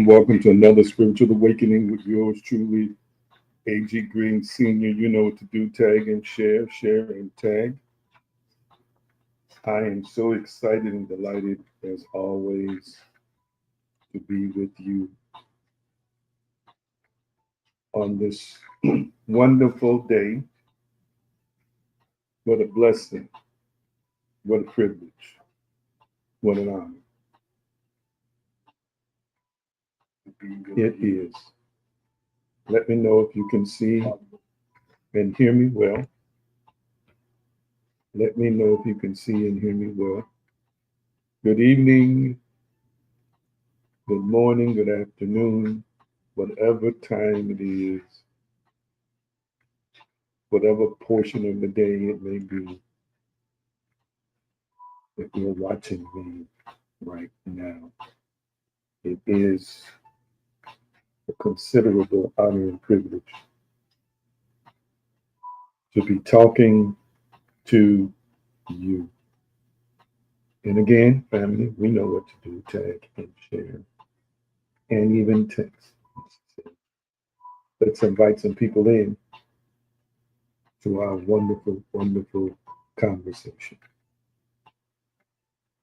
Welcome to another spiritual awakening with yours truly, A.G. Green Sr. You know what to do, tag and share and tag. I am so excited and delighted, as always, to be with you on this wonderful day. What a blessing, what a privilege, what an honor. It is. Let me know if you can see and hear me well. Let me know if you can see and hear me well. Good evening, good morning, good afternoon, whatever time it is, whatever portion of the day it may be, if you're watching me right now. It is a considerable honor and privilege to be talking to you. And again, family, we know what to do, tag and share, and even text. Let's invite some people in to our wonderful, wonderful conversation.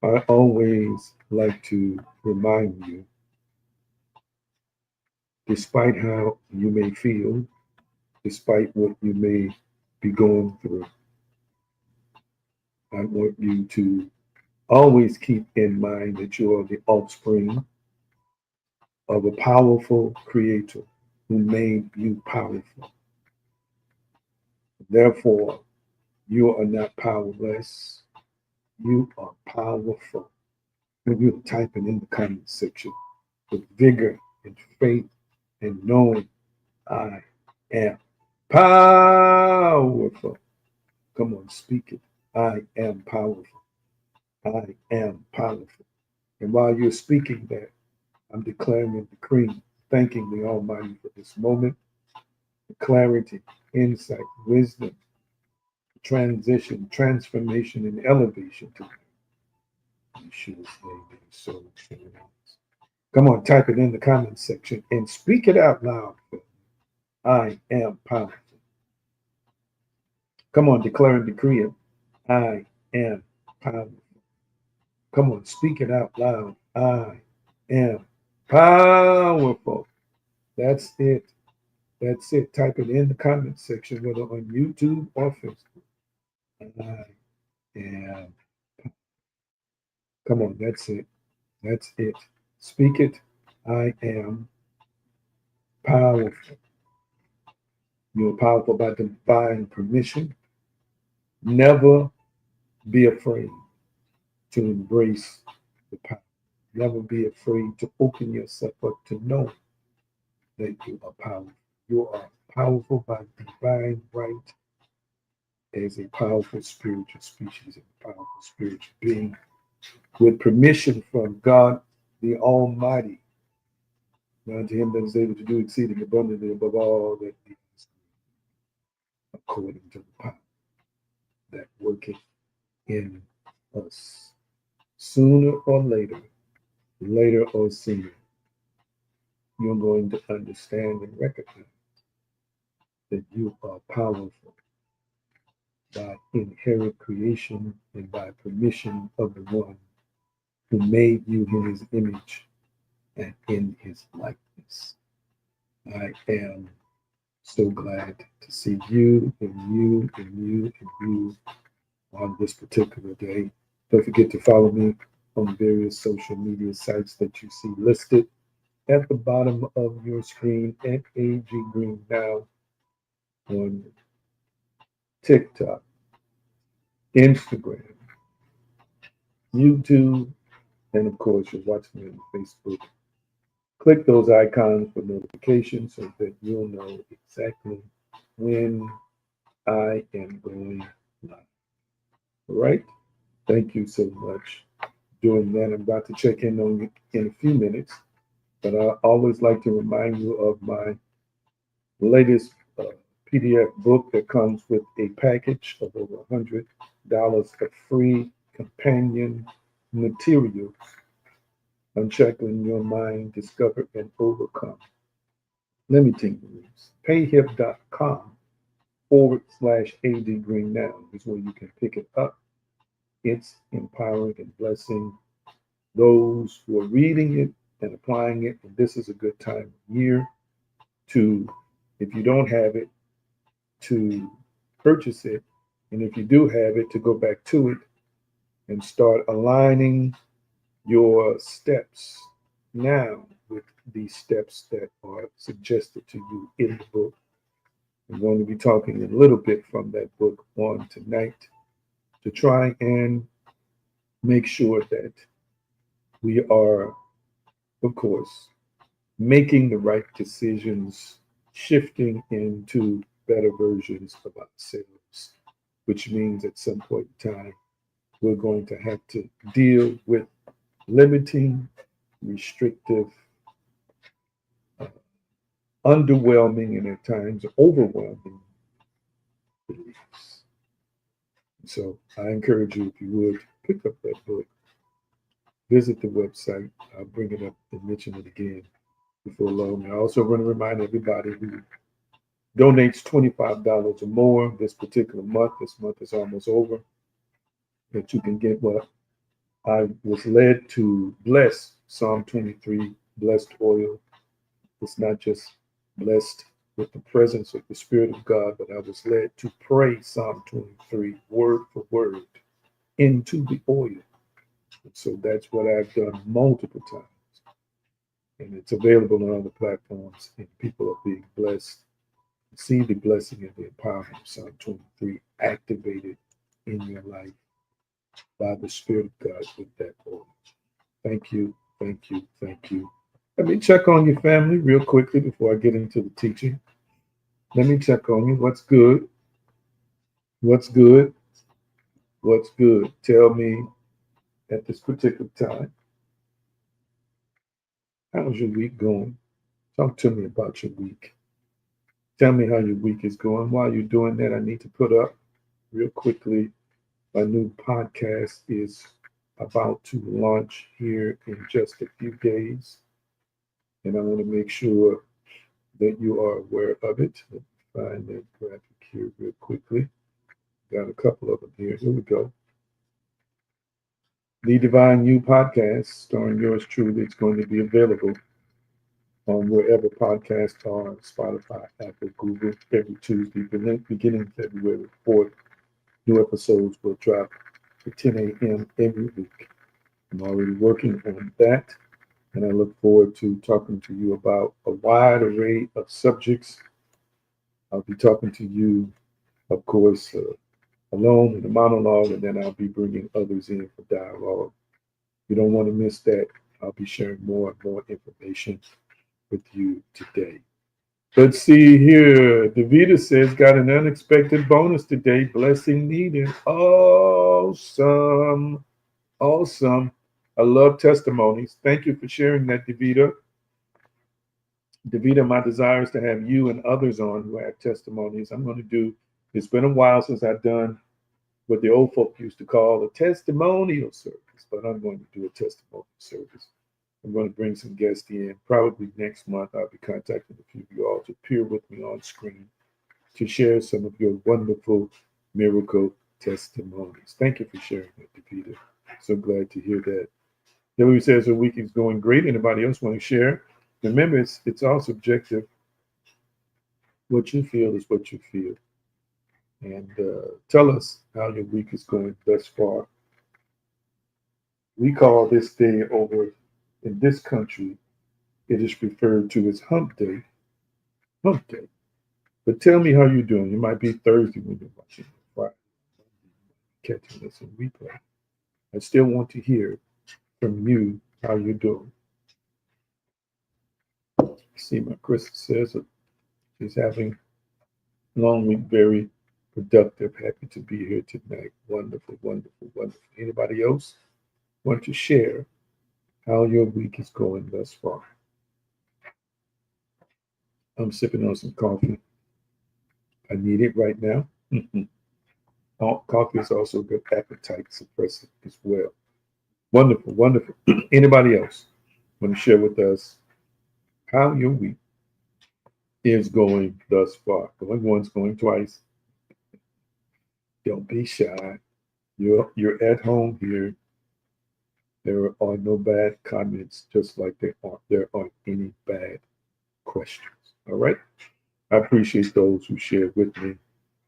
I always like to remind you, despite how you may feel, despite what you may be going through, I want you to always keep in mind that you are the offspring of a powerful creator who made you powerful. Therefore, you are not powerless. You are powerful. And you're typing in the comment section with vigor and faith and knowing I am powerful. Come on, speak it. I am powerful. I am powerful. And while you're speaking that, I'm declaring and decreeing, thanking the Almighty for this moment, the clarity, insight, wisdom, transition, transformation, and elevation to Yeshua's name. It is so. Come on, type it in the comment section and speak it out loud. I am powerful. Come on, declare and decree it. I am powerful. Come on, speak it out loud. I am powerful. That's it. That's it. Type it in the comment section, whether on YouTube or Facebook. I am. Come on, that's it. That's it. Speak it. I am powerful. You're powerful by divine permission. Never be afraid to embrace the power. Never be afraid to open yourself up to know that you are powerful. You are powerful by divine right as a powerful spiritual species, a powerful spiritual being with permission from God the Almighty. Now to him that is able to do exceeding abundantly above all that he is, according to the power that worketh in us. Sooner or later, later or sooner, you're going to understand and recognize that you are powerful by inherent creation and by permission of the one who made you in his image and in his likeness. I am so glad to see you and you and you and you on this particular day. Don't forget to follow me on various social media sites that you see listed at the bottom of your screen at AG Green Now on TikTok, Instagram, YouTube, and of course, you're watching me on Facebook. Click those icons for notifications so that you'll know exactly when I am going live. All right? Thank you so much for doing that. I'm about to check in on you in a few minutes, but I always like to remind you of my latest PDF book that comes with a package of over $100 of free companion material. Unshacking your mind, discover and overcome limiting beliefs. Payhip.com/AD Green Now is where you can pick it up. It's empowering and blessing those who are reading it and applying it. And this is a good time of year to, if you don't have it, to purchase it. And if you do have it, to go back to it and start aligning your steps now with the steps that are suggested to you in the book. I'm going to be talking a little bit from that book on tonight to try and make sure that we are, of course, making the right decisions, shifting into better versions of ourselves, which means at some point in time, we're going to have to deal with limiting, restrictive, uh, underwhelming, and at times overwhelming beliefs. So I encourage you, if you would, pick up that book, visit the website. I'll bring it up and mention it again before long. I also want to remind everybody who donates $25 or more this particular month, this month is almost over, that you can get what I was led to bless Psalm 23 blessed oil. It's not just blessed with the presence of the Spirit of God, but I was led to pray Psalm 23 word for word into the oil. And so that's what I've done multiple times. And it's available on other platforms, and people are being blessed. See the blessing and the empowerment of Psalm 23 activated in your life by the Spirit of God with that oil. Thank you, thank you, thank you. Let me check on your family real quickly before I get into the teaching. Let me check on you. What's good? What's good? What's good? Tell me at this particular time, how's your week going? Talk to me about your week. Tell me how your week is going. While you're doing that, I need to put up real quickly. My new podcast is about to launch here in just a few days. And I want to make sure that you are aware of it. Let me find that graphic here real quickly. Got a couple of them here. Here we go. The Divine You podcast, starring yours truly, it's going to be available on wherever podcasts are, Spotify, Apple, Google, every Tuesday, beginning February 4th. New episodes will drop at 10 a.m. every week. I'm already working on that, and I look forward to talking to you about a wide array of subjects. I'll be talking to you, of course, alone in a monologue, and then I'll be bringing others in for dialogue. You don't want to miss that. I'll be sharing more and more information with you today. Let's see here. Davita says, got an unexpected bonus today. Blessing needed. Awesome. Awesome. I love testimonies. Thank you for sharing that, Davita. Davita, my desire is to have you and others on who have testimonies. I'm going to do, it's been a while since I've done what the old folk used to call a testimonial service, but I'm going to do a testimonial service. I'm going to bring some guests in. Probably next month, I'll be contacting a few of you all to appear with me on screen to share some of your wonderful miracle testimonies. Thank you for sharing that, Davita. So glad to hear that. Hillary says her week is going great. Anybody else want to share? Remember, it's all subjective. What you feel is what you feel. And tell us how your week is going thus far. We call this day over in this country, it is referred to as hump day. Hump day. But tell me how you're doing. It might be Thursday when you're watching Friday, catching this in replay. I still want to hear from you how you're doing. See, my Chris says she's having a long week, very productive. Happy to be here tonight. Wonderful, wonderful, wonderful. Anybody else want to share how your week is going thus far? I'm sipping on some coffee. I need it right now. Coffee is also a good appetite suppressant as well. Wonderful, wonderful. Anybody else want to share with us how your week is going thus far? Going once, going twice. Don't be shy. You're at home here. There are no bad comments, just like there aren't any bad questions. All right. I appreciate those who shared with me.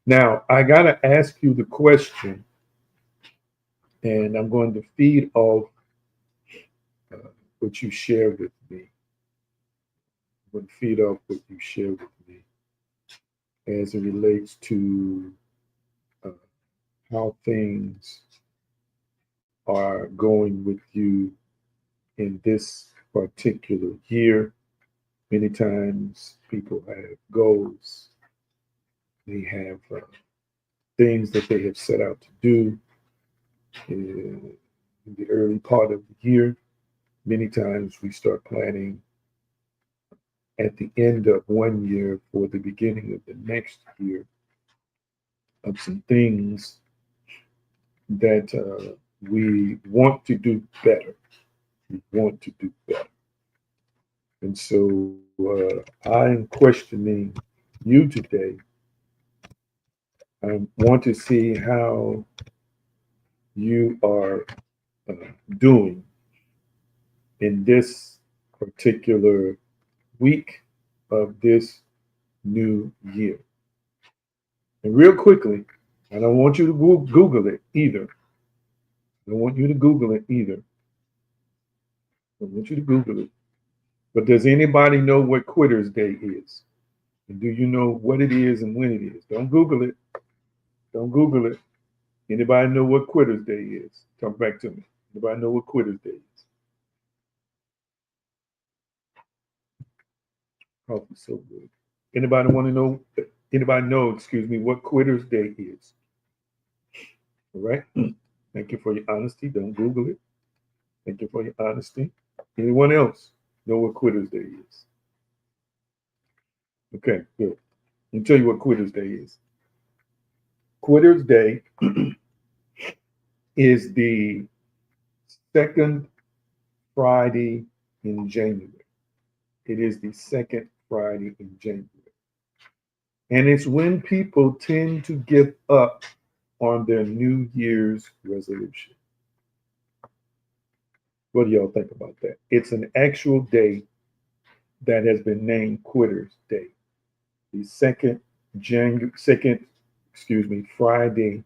Now I gotta ask you the question, and I'm going to feed off what you share with me. I'm going to feed off what you share with me as it relates to uh, how things are going with you in this particular year. Many times people have goals, they have things that they have set out to do in the early part of the year. Many times we start planning at the end of one year for the beginning of the next year of some things that we want to do better. We want to do better. And so I'm questioning you today. I want to see how you are doing in this particular week of this new year. And real quickly, I don't want you to Google it either. I don't want you to Google it either. I want you to Google it. But does anybody know what Quitter's Day is? And do you know what it is and when it is? Don't Google it. Don't Google it. Anybody know what Quitter's Day is? Talk back to me. Anybody know what Quitter's Day is? Coffee so good. Anybody want to know? Anybody know? Excuse me. What Quitter's Day is? All right. Thank you for your honesty. Don't Google it. Thank you for your honesty. Anyone else know what Quitter's Day is? Okay, good. Let me tell you what Quitter's Day is. Quitter's Day is the second Friday in January. It is the second Friday in January. And it's when people tend to give up on their New Year's resolution. What do y'all think about that? It's an actual day that has been named Quitters Day. The second, Friday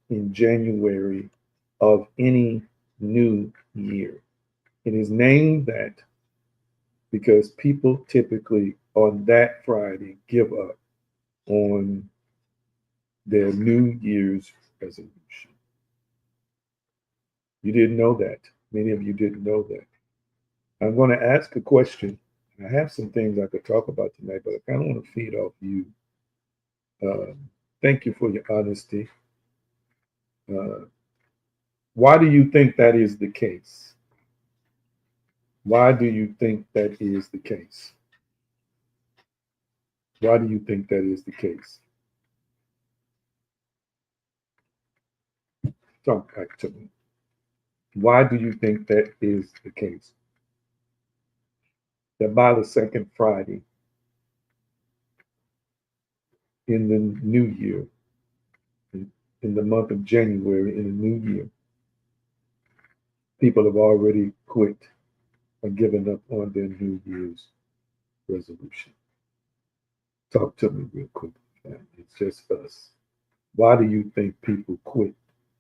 in January of any new year. It is named that because people typically on that Friday give up on their New Year's resolution. You didn't know that. Many of you didn't know that. I'm going to ask a question. I have some things I could talk about tonight, but I kind of want to feed off you. Thank you for your honesty. Uh, why do you think that is the case? Why do you think that is the case? Why do you think that is the case? Talk back to me. Why do you think that is the case? That by the second Friday in the new year, in the month of January, in the new year, people have already quit or given up on their New Year's resolution. Talk to me real quick. It's just us. Why do you think people quit?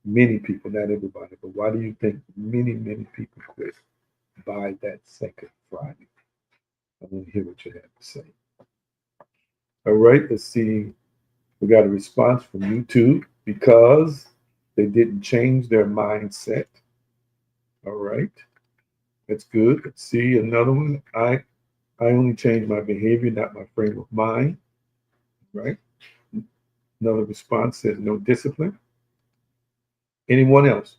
Many people, not everybody, but why do you think many people quit by that second Friday? I want to hear what you have to say. All right, let's see. We got a response from YouTube because they didn't change their mindset. All right, that's good. Let's see another one. I only change my behavior, not my frame of mind. Right. Another response says no discipline. Anyone else?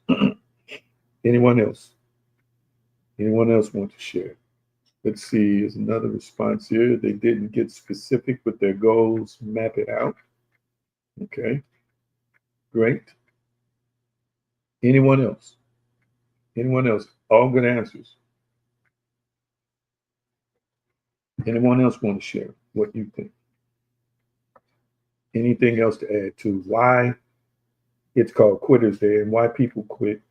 Anyone else? Anyone else want to share? Let's see. There's another response here. They didn't get specific with their goals. Map it out. Okay. Great. Anyone else? Anyone else? All good answers. Anyone else want to share what you think? Anything else to add to why it's called Quitters Day and why people quit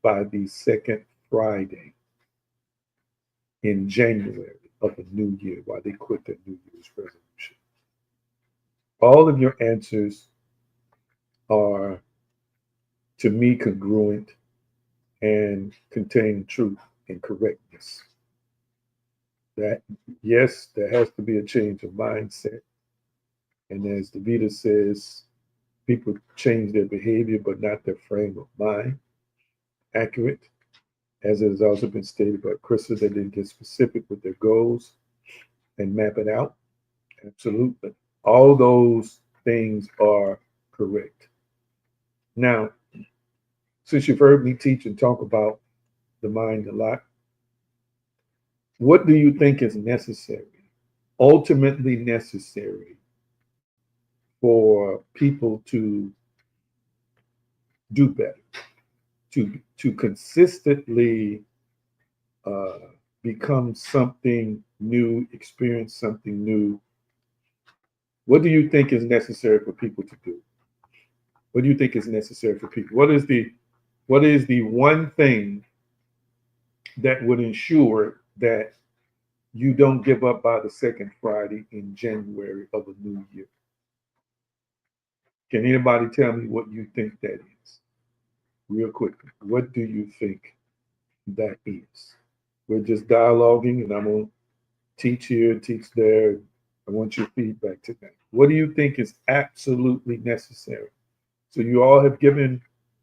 by the second Friday in January of the new year, why they quit their New Year's resolution? All of your answers are, to me, congruent and contain truth and correctness. That, yes, there has to be a change of mindset. And as Davida says, people change their behavior, but not their frame of mind. Accurate. As it has also been stated by Krista, they didn't get specific with their goals and map it out. Absolutely. All those things are correct. Now, since you've heard me teach and talk about the mind a lot, what do you think is necessary, ultimately necessary, for people to do better, to consistently become something new, experience something new? What do you think is necessary for people to do? What do you think is necessary for people? What is the one thing that would ensure that you don't give up by the second Friday in January of a new year? Can anybody tell me what you think that is? Real quickly. What do you think that is? We're just dialoguing and I'm going to teach here, teach there. I want your feedback tonight. What do you think is absolutely necessary? So you all have given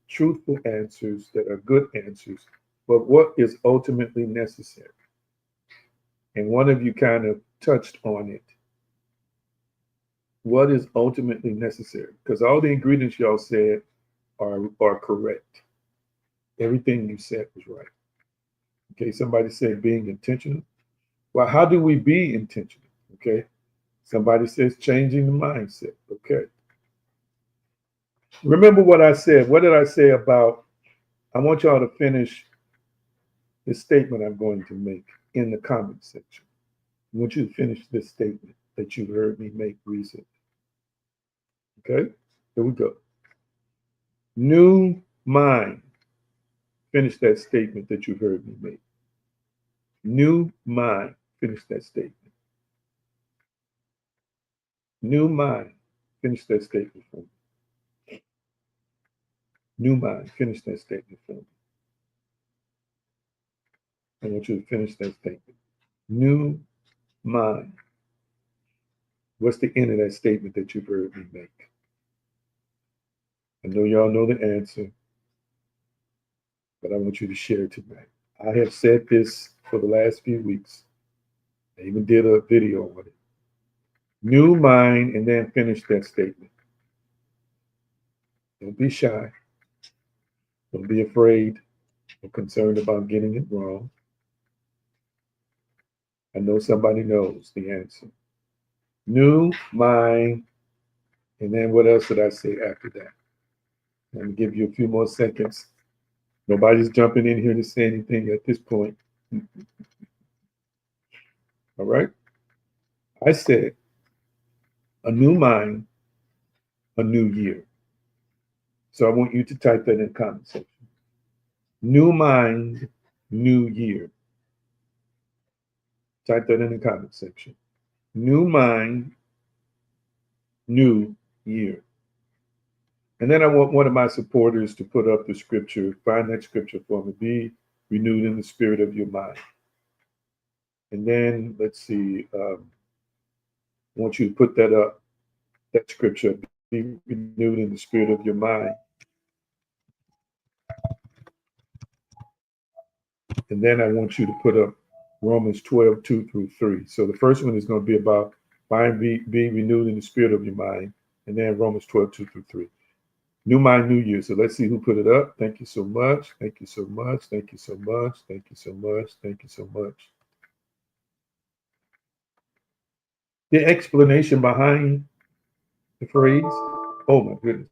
truthful answers that are good answers, but what is ultimately necessary? And one of you kind of touched on it. What is ultimately necessary? Because all the ingredients y'all said are correct. Everything you said was right. Okay, somebody said being intentional. Well, how do we be intentional? Okay, somebody says changing the mindset. Okay, remember what I said. What did I say about? I want y'all to finish the statement I'm going to make in the comment section. I want you to finish this statement that you heard me make recently. Okay, here we go. New mind. Finish that statement that you heard me make. New mind. Finish that statement. New mind. Finish that statement for me. New mind. Finish that statement for me. I want you to finish that statement. New mind. What's the end of that statement that you've heard me make? I know y'all know the answer, but I want you to share tonight. I have said this for the last few weeks. I even did a video on it. New mind, and then finish that statement. Don't be shy. Don't be afraid or concerned about getting it wrong. I know somebody knows the answer. New mind, and then what else did I say after that? Let me give you a few more seconds. Nobody's jumping in here to say anything at this point. All right? I said a new mind, a new year. So I want you to type that in the comment section. New mind, new year. Type that in the comment section. New mind, new year. And then I want one of my supporters to put up the scripture, find that scripture for me. Be renewed in the spirit of your mind. And then let's see, I want you to put that up, that scripture, be renewed in the spirit of your mind. And then I want you to put up Romans 12, 2 through 3. So the first one is going to be about be renewed in the spirit of your mind. And then Romans 12, 2 through 3. New mind, new year. So let's see who put it up. Thank you so much. Thank you so much. Thank you so much. Thank you so much. Thank you so much. The explanation behind the phrase, oh my goodness.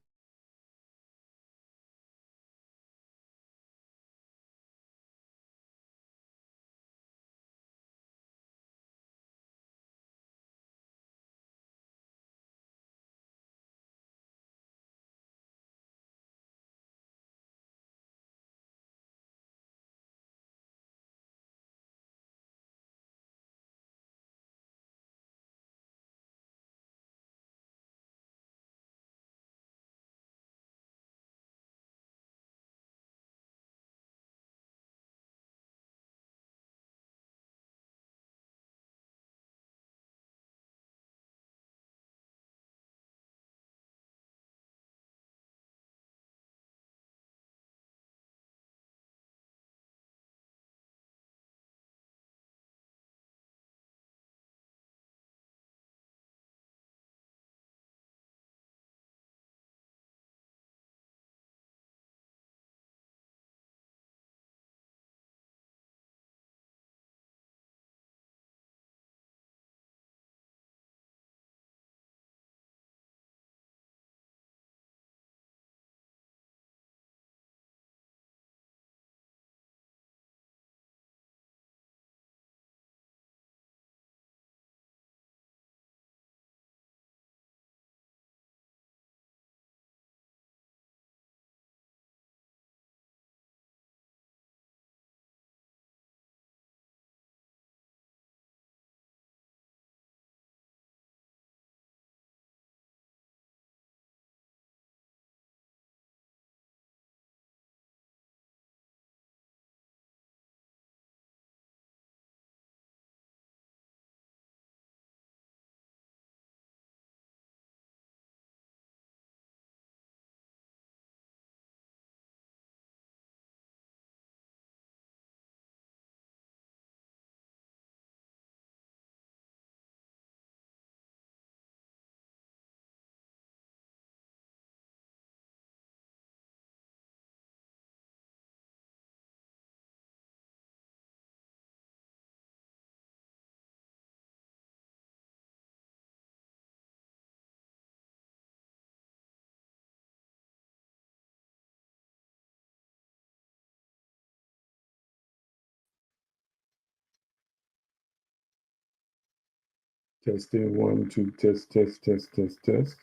Testing one, two, test, test, test, test, test.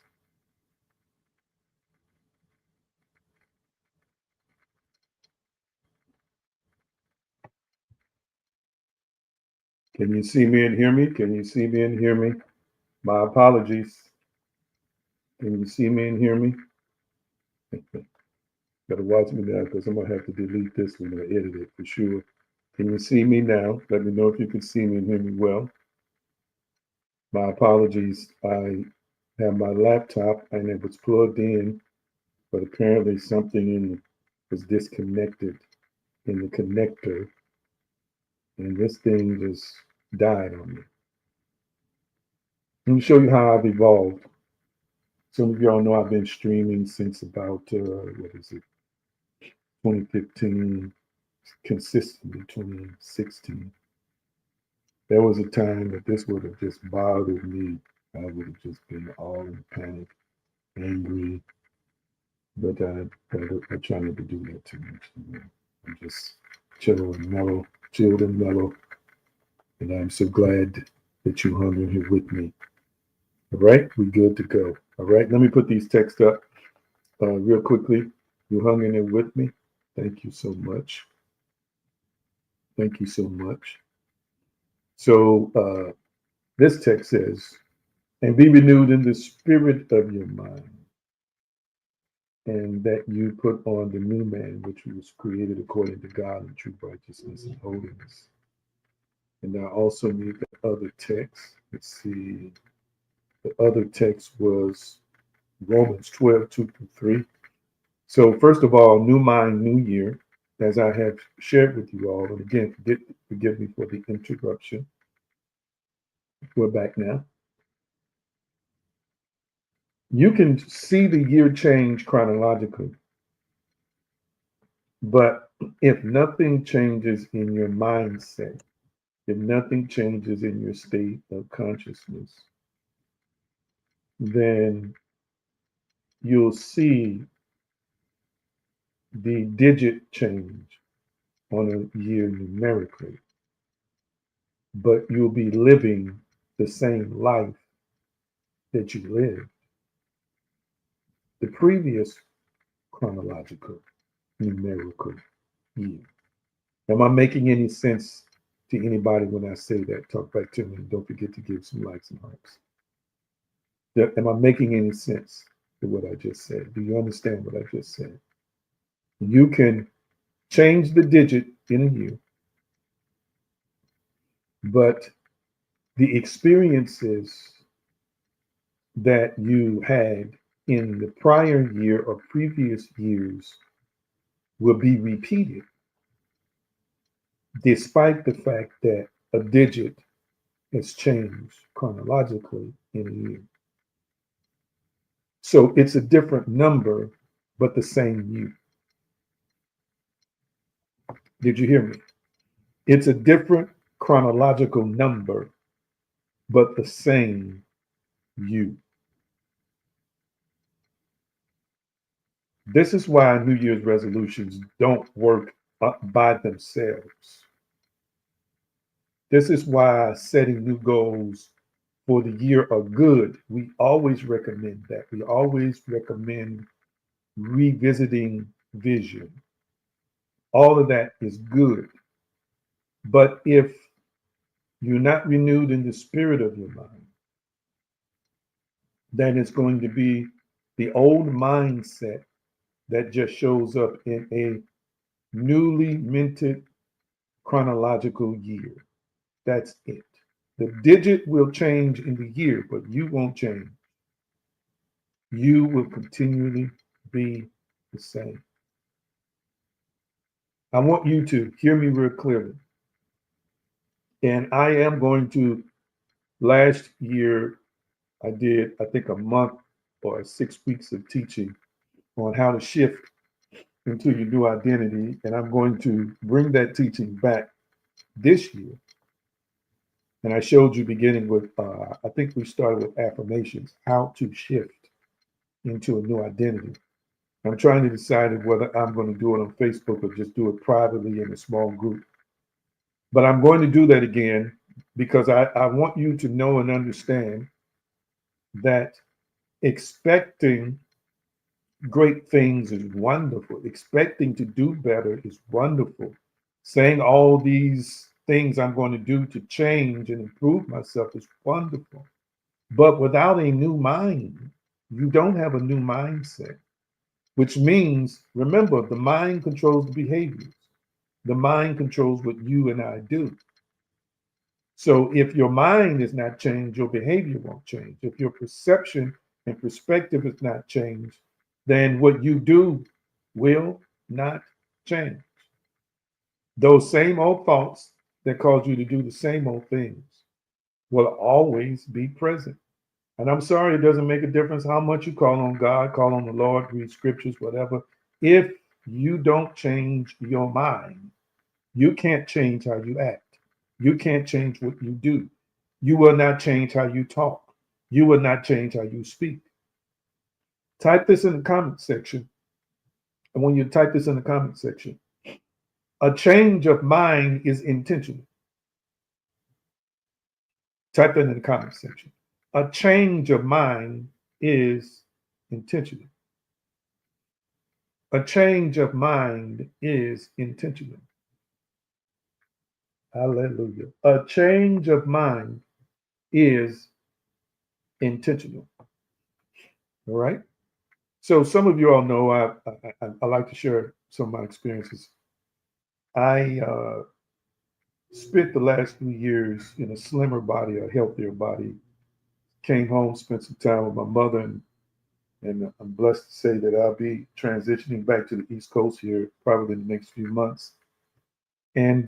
Can you see me and hear me? Can you see me and hear me? My apologies. Can you see me and hear me? Gotta watch me now because I'm gonna have to delete this one or edit it for sure. Can you see me now? Let me know if you can see me and hear me well. My apologies. I have my laptop and it was plugged in, but apparently something was disconnected in the connector, and this thing just died on me. Let me show you how I've evolved. Some of y'all know I've been streaming since about what is it, 2015, consistently 2016. There was a time that this would have just bothered me. I would have just been all in panic, angry, but I try not to do that too much. I'm just chilled and mellow, and I'm so glad that you hung in here with me. All right, we're good to go. All right, let me put these texts up real quickly. You hung in there with me. Thank you so much. Thank you so much. So this text says, and be renewed in the spirit of your mind, and that you put on the new man, which was created according to God in true righteousness and holiness. And I also need the other text. Let's see. The other text was Romans 12, 2 through 3. So, first of all, new mind, new year, as I have shared with you all. And again, forgive me for the interruption. We're back now. You can see the year change chronologically, but if nothing changes in your mindset, if nothing changes in your state of consciousness, then you'll see the digit change on a year numerically, but you'll be living the same life that you lived the previous chronological numerical year. Am I making any sense to anybody when I say that? Talk back to me and don't forget to give some likes and hearts. Am I making any sense to what I just said? Do you understand what I just said? You can change the digit in a year, but the experiences that you had in the prior year or previous years will be repeated, despite the fact that a digit has changed chronologically in a year. So it's a different number, but the same year. Did you hear me? It's a different chronological number, but the same you. This is why New Year's resolutions don't work by themselves. This is why setting new goals for the year are good. We always recommend that. We always recommend revisiting vision. All of that is good. But if you're not renewed in the spirit of your mind, then it's going to be the old mindset that just shows up in a newly minted chronological year. That's it. The digit will change in the year, but you won't change. You will continually be the same. I want you to hear me real clearly. And I am going to, last year, I did, I think, a month or 6 weeks of teaching on how to shift into your new identity. And I'm going to bring that teaching back this year. And I showed you beginning with, I think we started with affirmations, how to shift into a new identity. I'm trying to decide whether I'm going to do it on Facebook or just do it privately in a small group. But I'm going to do that again because I want you to know and understand that expecting great things is wonderful. Expecting to do better is wonderful. Saying all these things I'm going to do to change and improve myself is wonderful. But without a new mind, you don't have a new mindset, which means, remember, the mind controls the behaviors. The mind controls what you and I do. So if your mind is not changed, your behavior won't change. If your perception and perspective is not changed, then what you do will not change. Those same old thoughts that cause you to do the same old things will always be present. And I'm sorry, it doesn't make a difference how much you call on God, call on the Lord, read scriptures, whatever. If you don't change your mind, you can't change how you act. You can't change what you do. You will not change how you talk. You will not change how you speak. Type this in the comment section. And when you type this in the comment section, a change of mind is intentional. Type that in the comment section. A change of mind is intentional. A change of mind is intentional. Hallelujah. A change of mind is intentional. All right. So some of you all know I like to share some of my experiences. I spent the last few years in a slimmer body, a healthier body. Came home, spent some time with my mother, and I'm blessed to say that I'll be transitioning back to the East Coast here probably in the next few months. And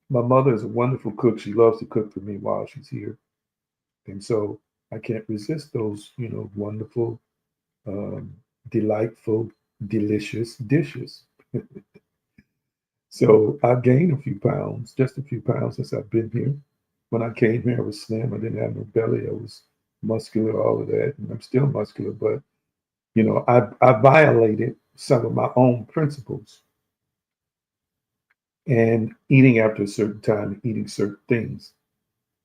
my mother is a wonderful cook. She loves to cook for me while she's here, and so I can't resist those, wonderful, um, delightful, delicious dishes. So I've gained a few pounds, just a few pounds since I've been here. When I came here, I was slim. I didn't have no belly. I was muscular, all of that, and I'm still muscular. But I violated some of my own principles and eating after a certain time, eating certain things,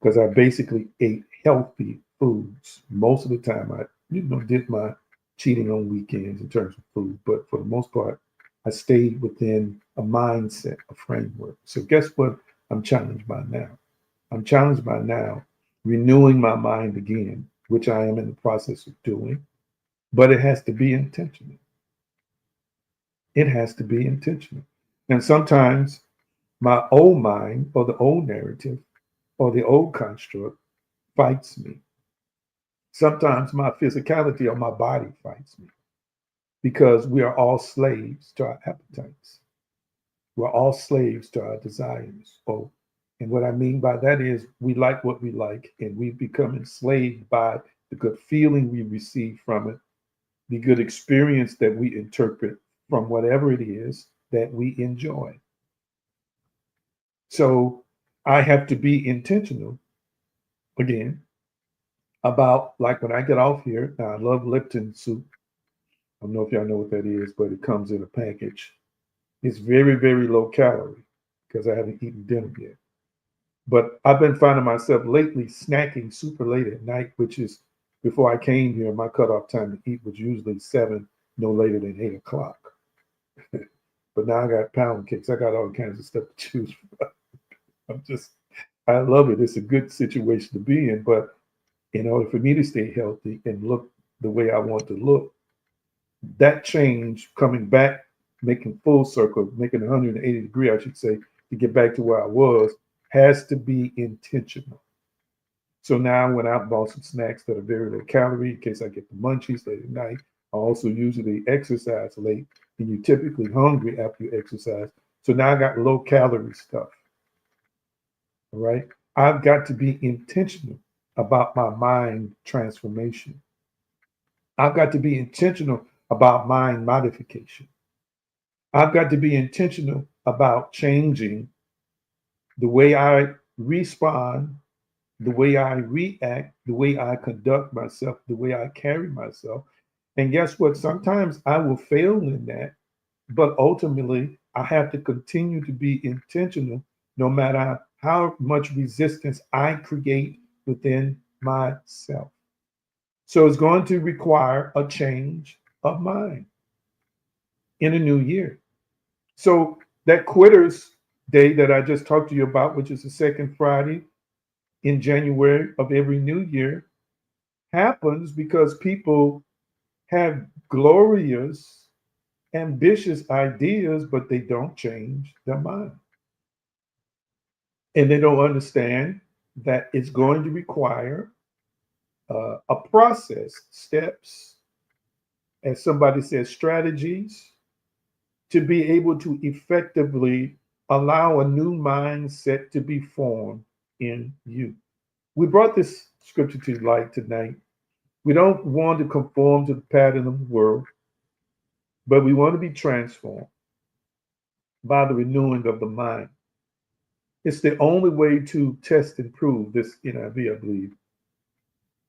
because I basically ate healthy foods most of the time. I did my cheating on weekends in terms of food, but for the most part, I stayed within a mindset, a framework. So guess what? I'm challenged by now. I'm challenged by now renewing my mind again, which I am in the process of doing, but it has to be intentional. It has to be intentional. And sometimes my old mind or the old narrative or the old construct fights me. Sometimes my physicality or my body fights me because we are all slaves to our appetites. We're all slaves to our desires. Oh, and what I mean by that is we like what we like, and we become enslaved by the good feeling we receive from it, the good experience that we interpret from whatever it is that we enjoy. So I have to be intentional again about, like, when I get off here. Now, I love Lipton soup. I don't know if y'all know what that is, but it comes in a package. It's very, very low calorie because I haven't eaten dinner yet. But I've been finding myself lately snacking super late at night, which is, before I came here, my cutoff time to eat was usually 7, no later than 8 o'clock. But now I got pound cakes. I got all kinds of stuff to choose from. I'm just, I love it. It's a good situation to be in. But in order for me to stay healthy and look the way I want to look, that change coming back, making full circle, making 180 degree, I should say, to get back to where I was, has to be intentional. So now when I bought some snacks that are very low calorie, in case I get the munchies late at night, I also usually exercise late, and you're typically hungry after you exercise. So now I got low calorie stuff. All right. I've got to be intentional about my mind transformation. I've got to be intentional about mind modification. I've got to be intentional about changing the way I respond, the way I react, the way I conduct myself, the way I carry myself. And guess what? Sometimes I will fail in that, but ultimately I have to continue to be intentional no matter how much resistance I create within myself. So it's going to require a change of mind in a new year. So that quitters day that I just talked to you about, which is the second Friday in January of every new year, happens because people have glorious, ambitious ideas, but they don't change their mind. And they don't understand that it's going to require a process, steps, as somebody says, strategies to be able to effectively allow a new mindset to be formed in you. We brought this scripture to light tonight. We don't want to conform to the pattern of the world, but we want to be transformed by the renewing of the mind. It's the only way to test and prove this NIV, I believe,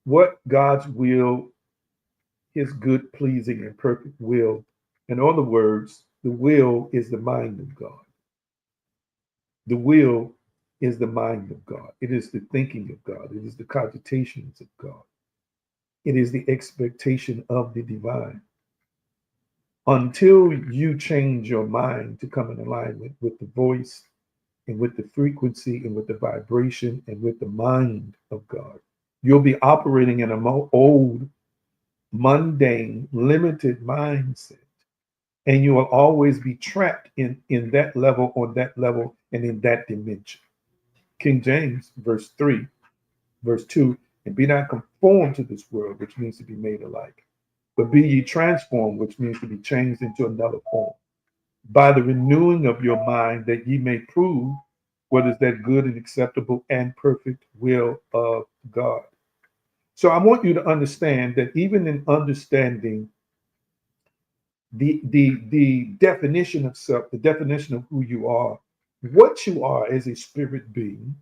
what God's will, his good, pleasing, and perfect will. In other words, the will is the mind of God. The will is the mind of God. It is the thinking of God. It is the cogitations of God. It is the expectation of the divine. Until you change your mind to come in alignment with the voice and with the frequency and with the vibration and with the mind of God, you'll be operating in a more old, mundane, limited mindset. And you will always be trapped in that level, on that level, and in that dimension. King James, verse 3, verse 2, and be not conformed to this world, which means to be made alike, but be ye transformed, which means to be changed into another form, by the renewing of your mind, that ye may prove what is that good and acceptable and perfect will of God. So I want you to understand that even in understanding the definition of self, the definition of who you are, what you are as a spirit being,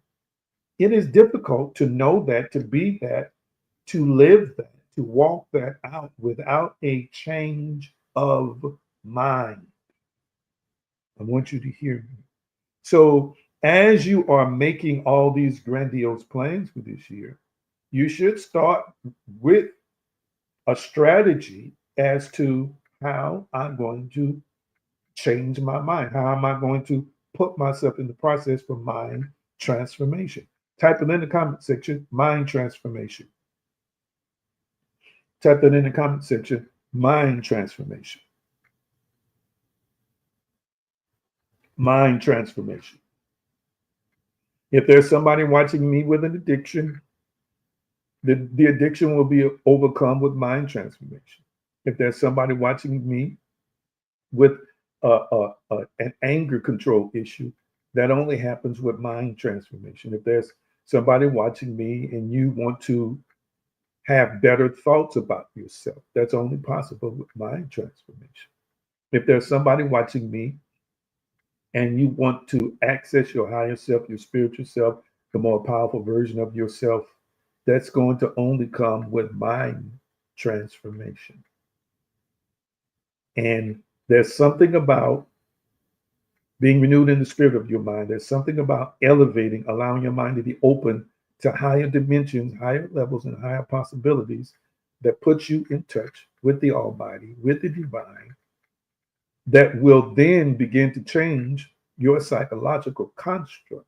it is difficult to know that, to be that, to live that, to walk that out without a change of mind. I want you to hear me. So, as you are making all these grandiose plans for this year, you should start with a strategy as to how I'm going to change my mind. How am I going to put myself in the process for mind transformation? Type it in the comment section, mind transformation. Type that in the comment section, mind transformation. Mind transformation. If there's somebody watching me with an addiction, the addiction will be overcome with mind transformation. If there's somebody watching me with an anger control issue, that only happens with mind transformation. If there's somebody watching me and you want to have better thoughts about yourself, that's only possible with mind transformation. If there's somebody watching me and you want to access your higher self, your spiritual self, the more powerful version of yourself, that's going to only come with mind transformation. And there's something about being renewed in the spirit of your mind. There's something about elevating, allowing your mind to be open to higher dimensions, higher levels, and higher possibilities that puts you in touch with the Almighty, with the divine, that will then begin to change your psychological construct.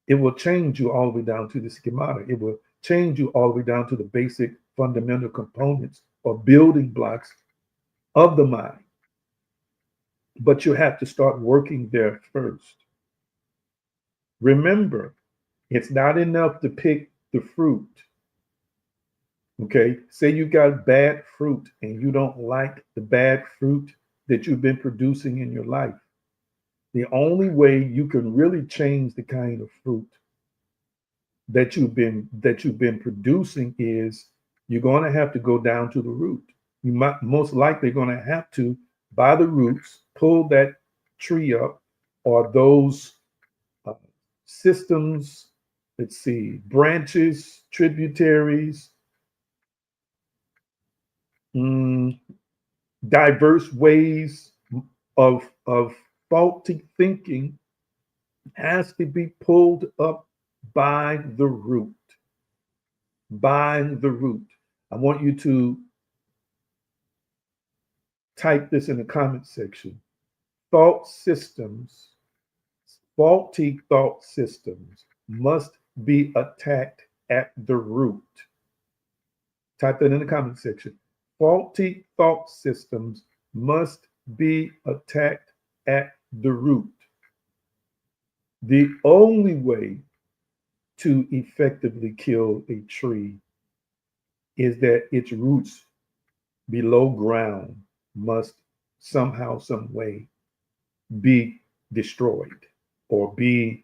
It will change you all the way down to the schemata. It will change you all the way down to the basic fundamental components or building blocks of the mind. But you have to start working there first. Remember, it's not enough to pick the fruit. Okay, say you got bad fruit and you don't like the bad fruit that you've been producing in your life. The only way you can really change the kind of fruit that you've been producing is you're going to have to go down to the root. You might most likely going to have to, by the roots, pull that tree up, or those uh, systems, let's see, branches, tributaries, mm, diverse ways of faulty thinking has to be pulled up by the root. By the root. I want you to type this in the comment section. Thought systems Faulty thought systems must be attacked at the root. Type that in the comment section. Faulty thought systems must be attacked at the root. The only way to effectively kill a tree is that its roots below ground must somehow, some way be destroyed or be,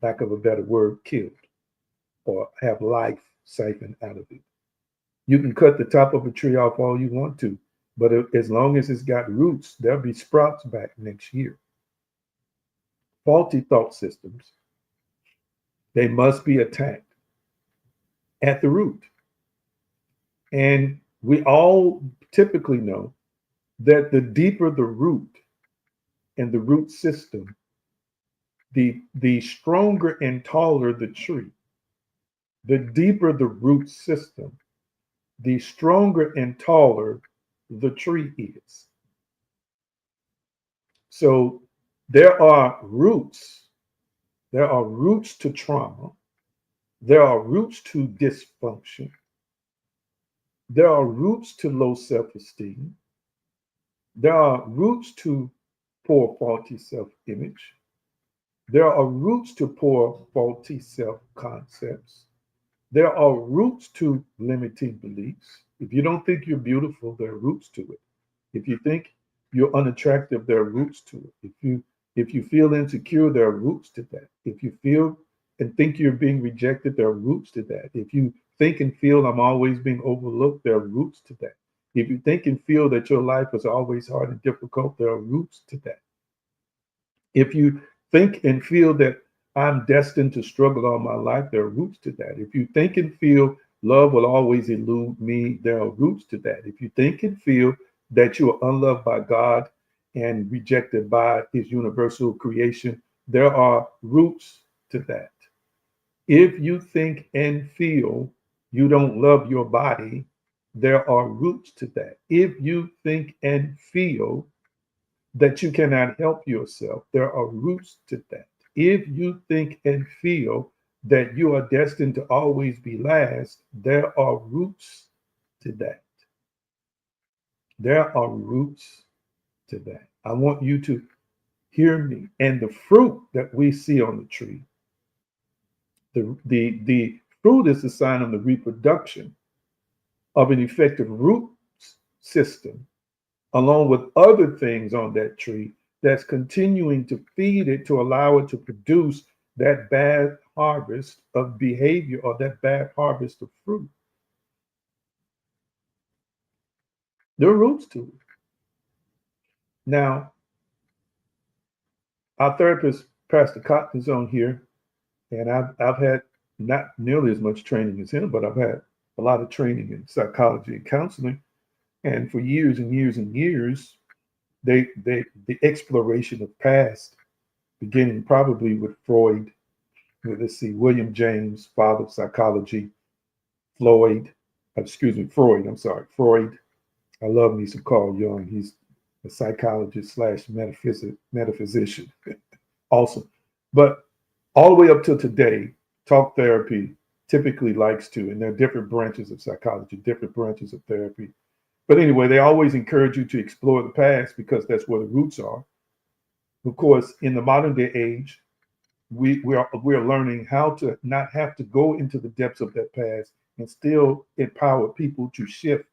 lack of a better word, killed or have life siphoned out of it. You can cut the top of a tree off all you want to, but as long as it's got roots, there'll be sprouts back next year. Faulty thought systems, they must be attacked at the root. And we all typically know that the deeper the root and the root system, the stronger and taller the tree. The deeper the root system, the stronger and taller the tree is. So there are roots. There are roots to trauma. There are roots to dysfunction. There are roots to low self-esteem. There are roots to poor, faulty self-image. There are roots to poor, faulty self-concepts. There are roots to limiting beliefs. If you don't think you're beautiful, there are roots to it. If you think you're unattractive, there are roots to it. If you feel insecure, there are roots to that. If you feel and think you're being rejected, there are roots to that. If you think and feel I'm always being overlooked, there are roots to that. If you think and feel that your life is always hard and difficult, there are roots to that. If you think and feel that I'm destined to struggle all my life, there are roots to that. If you think and feel love will always elude me, there are roots to that. If you think and feel that you are unloved by God and rejected by his universal creation, there are roots to that. If you think and feel you don't love your body, there are roots to that. If you think and feel that you cannot help yourself, there are roots to that. If you think and feel that you are destined to always be last, there are roots to that. There are roots to that. I want you to hear me. And the fruit that we see on the tree, the fruit is a sign of the reproduction of an effective root system, along with other things on that tree that's continuing to feed it to allow it to produce that bad harvest of behavior or that bad harvest of fruit. There are roots to it. Now, our therapist, Pastor Cotton, is on here, and I've had not nearly as much training as him, but I've had a lot of training in psychology and counseling. And for years and years and years, the exploration of past, beginning probably with Freud, let's see, William James, father of psychology, Freud, I'm sorry, Freud. I love me some Carl Jung. He's a psychologist slash metaphysician. Awesome. But all the way up till today, talk therapy typically likes to, and there are different branches of psychology, different branches of therapy. But anyway, they always encourage you to explore the past because that's where the roots are. Of course, in the modern day age, we're learning how to not have to go into the depths of that past and still empower people to shift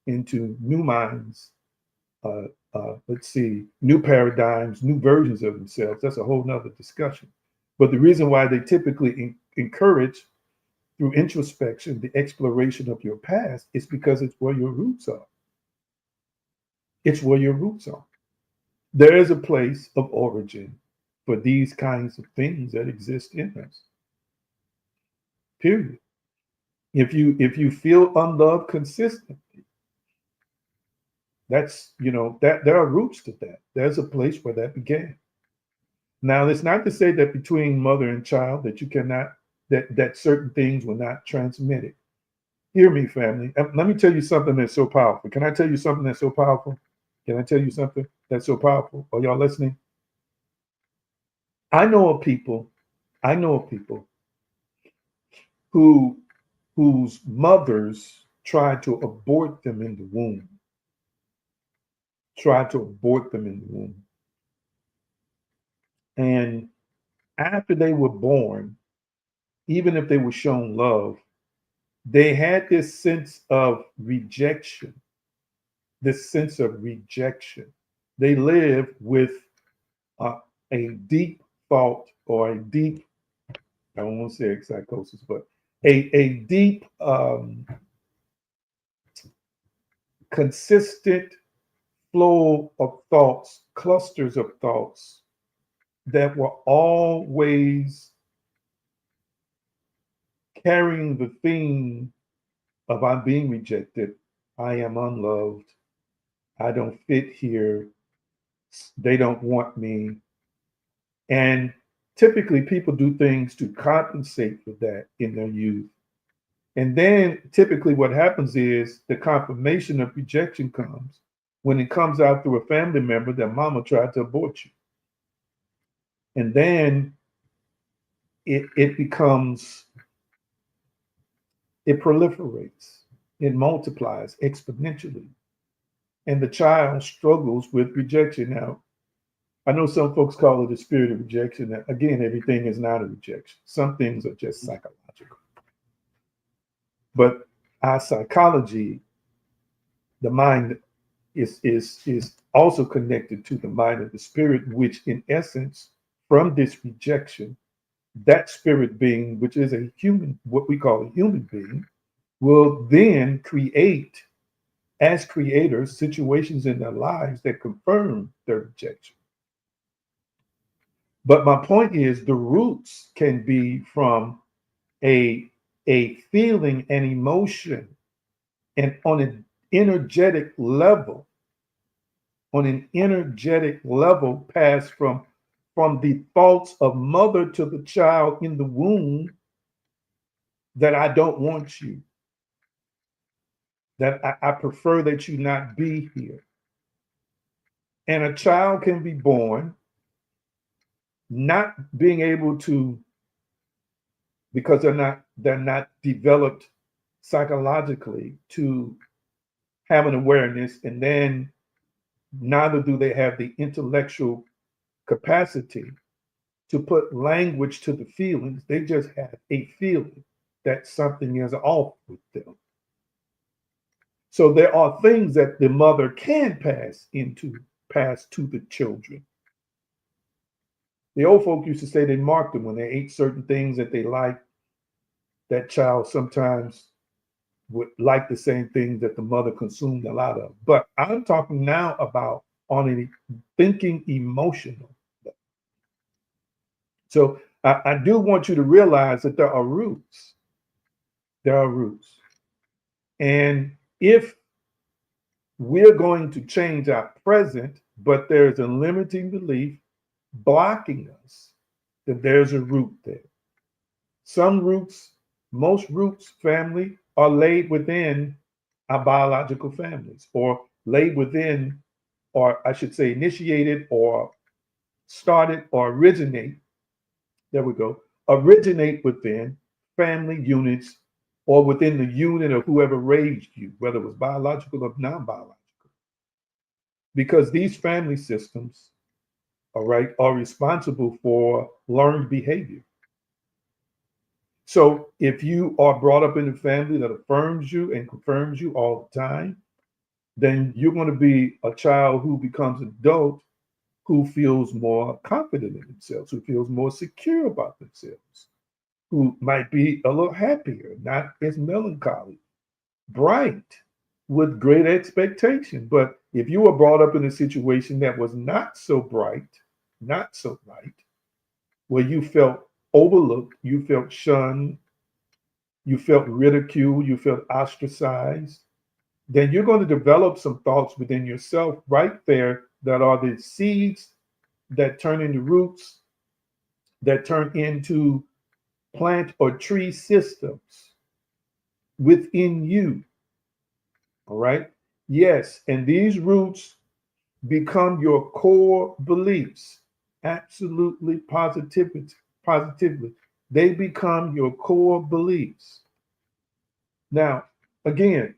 into new minds, let's see, new paradigms, new versions of themselves. That's a whole nother discussion. But the reason why they typically encourage through introspection the exploration of your past is because it's where your roots are. It's where your roots are. There is a place of origin for these kinds of things that exist in us. Period. If you feel unloved consistently, that's that there are roots to that. There's a place where that began. Now, it's not to say that between mother and child that you cannot that certain things were not transmitted. Hear me, family. Let me tell you something that's so powerful. Can I tell you something that's so powerful? Can I tell you something that's so powerful? Are y'all listening? I know of people, I know of people who whose mothers tried to abort them in the womb, tried to abort them in the womb. And after they were born, even if they were shown love, they had this sense of rejection, this sense of rejection. They live with uh, a deep thought or a deep, I don't want to say psychosis, but a deep, consistent flow of thoughts, clusters of thoughts that were always carrying the theme of I'm being rejected, I am unloved, I don't fit here, they don't want me. And typically people do things to compensate for that in their youth. And then typically what happens is the confirmation of rejection comes when it comes out through a family member that mama tried to abort you. And then it becomes, it proliferates, it multiplies exponentially. And the child struggles with rejection. Now, I know some folks call it the spirit of rejection. Again, everything is not a rejection. Some things are just psychological. But our psychology, the mind is also connected to the mind of the spirit, which in essence, from this rejection, that spirit being, which is a human, what we call a human being, will then create, as creators, situations in their lives that confirm their rejection. But my point is the roots can be from a a feeling and emotion and on an energetic level, on an energetic level passed from the thoughts of mother to the child in the womb that I don't want you, that I prefer that you not be here. And a child can be born not being able to, because they're not developed psychologically to have an awareness, and then neither do they have the intellectual capacity to put language to the feelings. They just have a feeling that something is off with them. So there are things that the mother can pass to the children. The old folk used to say they marked them when they ate certain things that they liked. That child sometimes would like the same thing that the mother consumed a lot of. But I'm talking now about on a thinking emotional. So I do want you to realize that there are roots. There are roots. And if we're going to change our present, but there's a limiting belief blocking us, that there's a root there. Some roots, most roots, family, are laid within our biological families, or laid within, or I should say, initiated or started or originate. There we go. Originate within family units or within the unit of whoever raised you, whether it was biological or non biological. Because these family systems, all right, are responsible for learned behavior. So if you are brought up in a family that affirms you and confirms you all the time, then you're going to be a child who becomes an adult who feels more confident in themselves, who feels more secure about themselves, who might be a little happier, not as melancholy, bright, with great expectation. But if you were brought up in a situation that was not so bright, not so bright, where you felt overlooked, you felt shunned, you felt ridiculed, you felt ostracized, then you're going to develop some thoughts within yourself right there that are the seeds that turn into roots, that turn into plant or tree systems within you. All right. Yes. And these roots become your core beliefs. Absolutely, positively. They become your core beliefs. Now, again,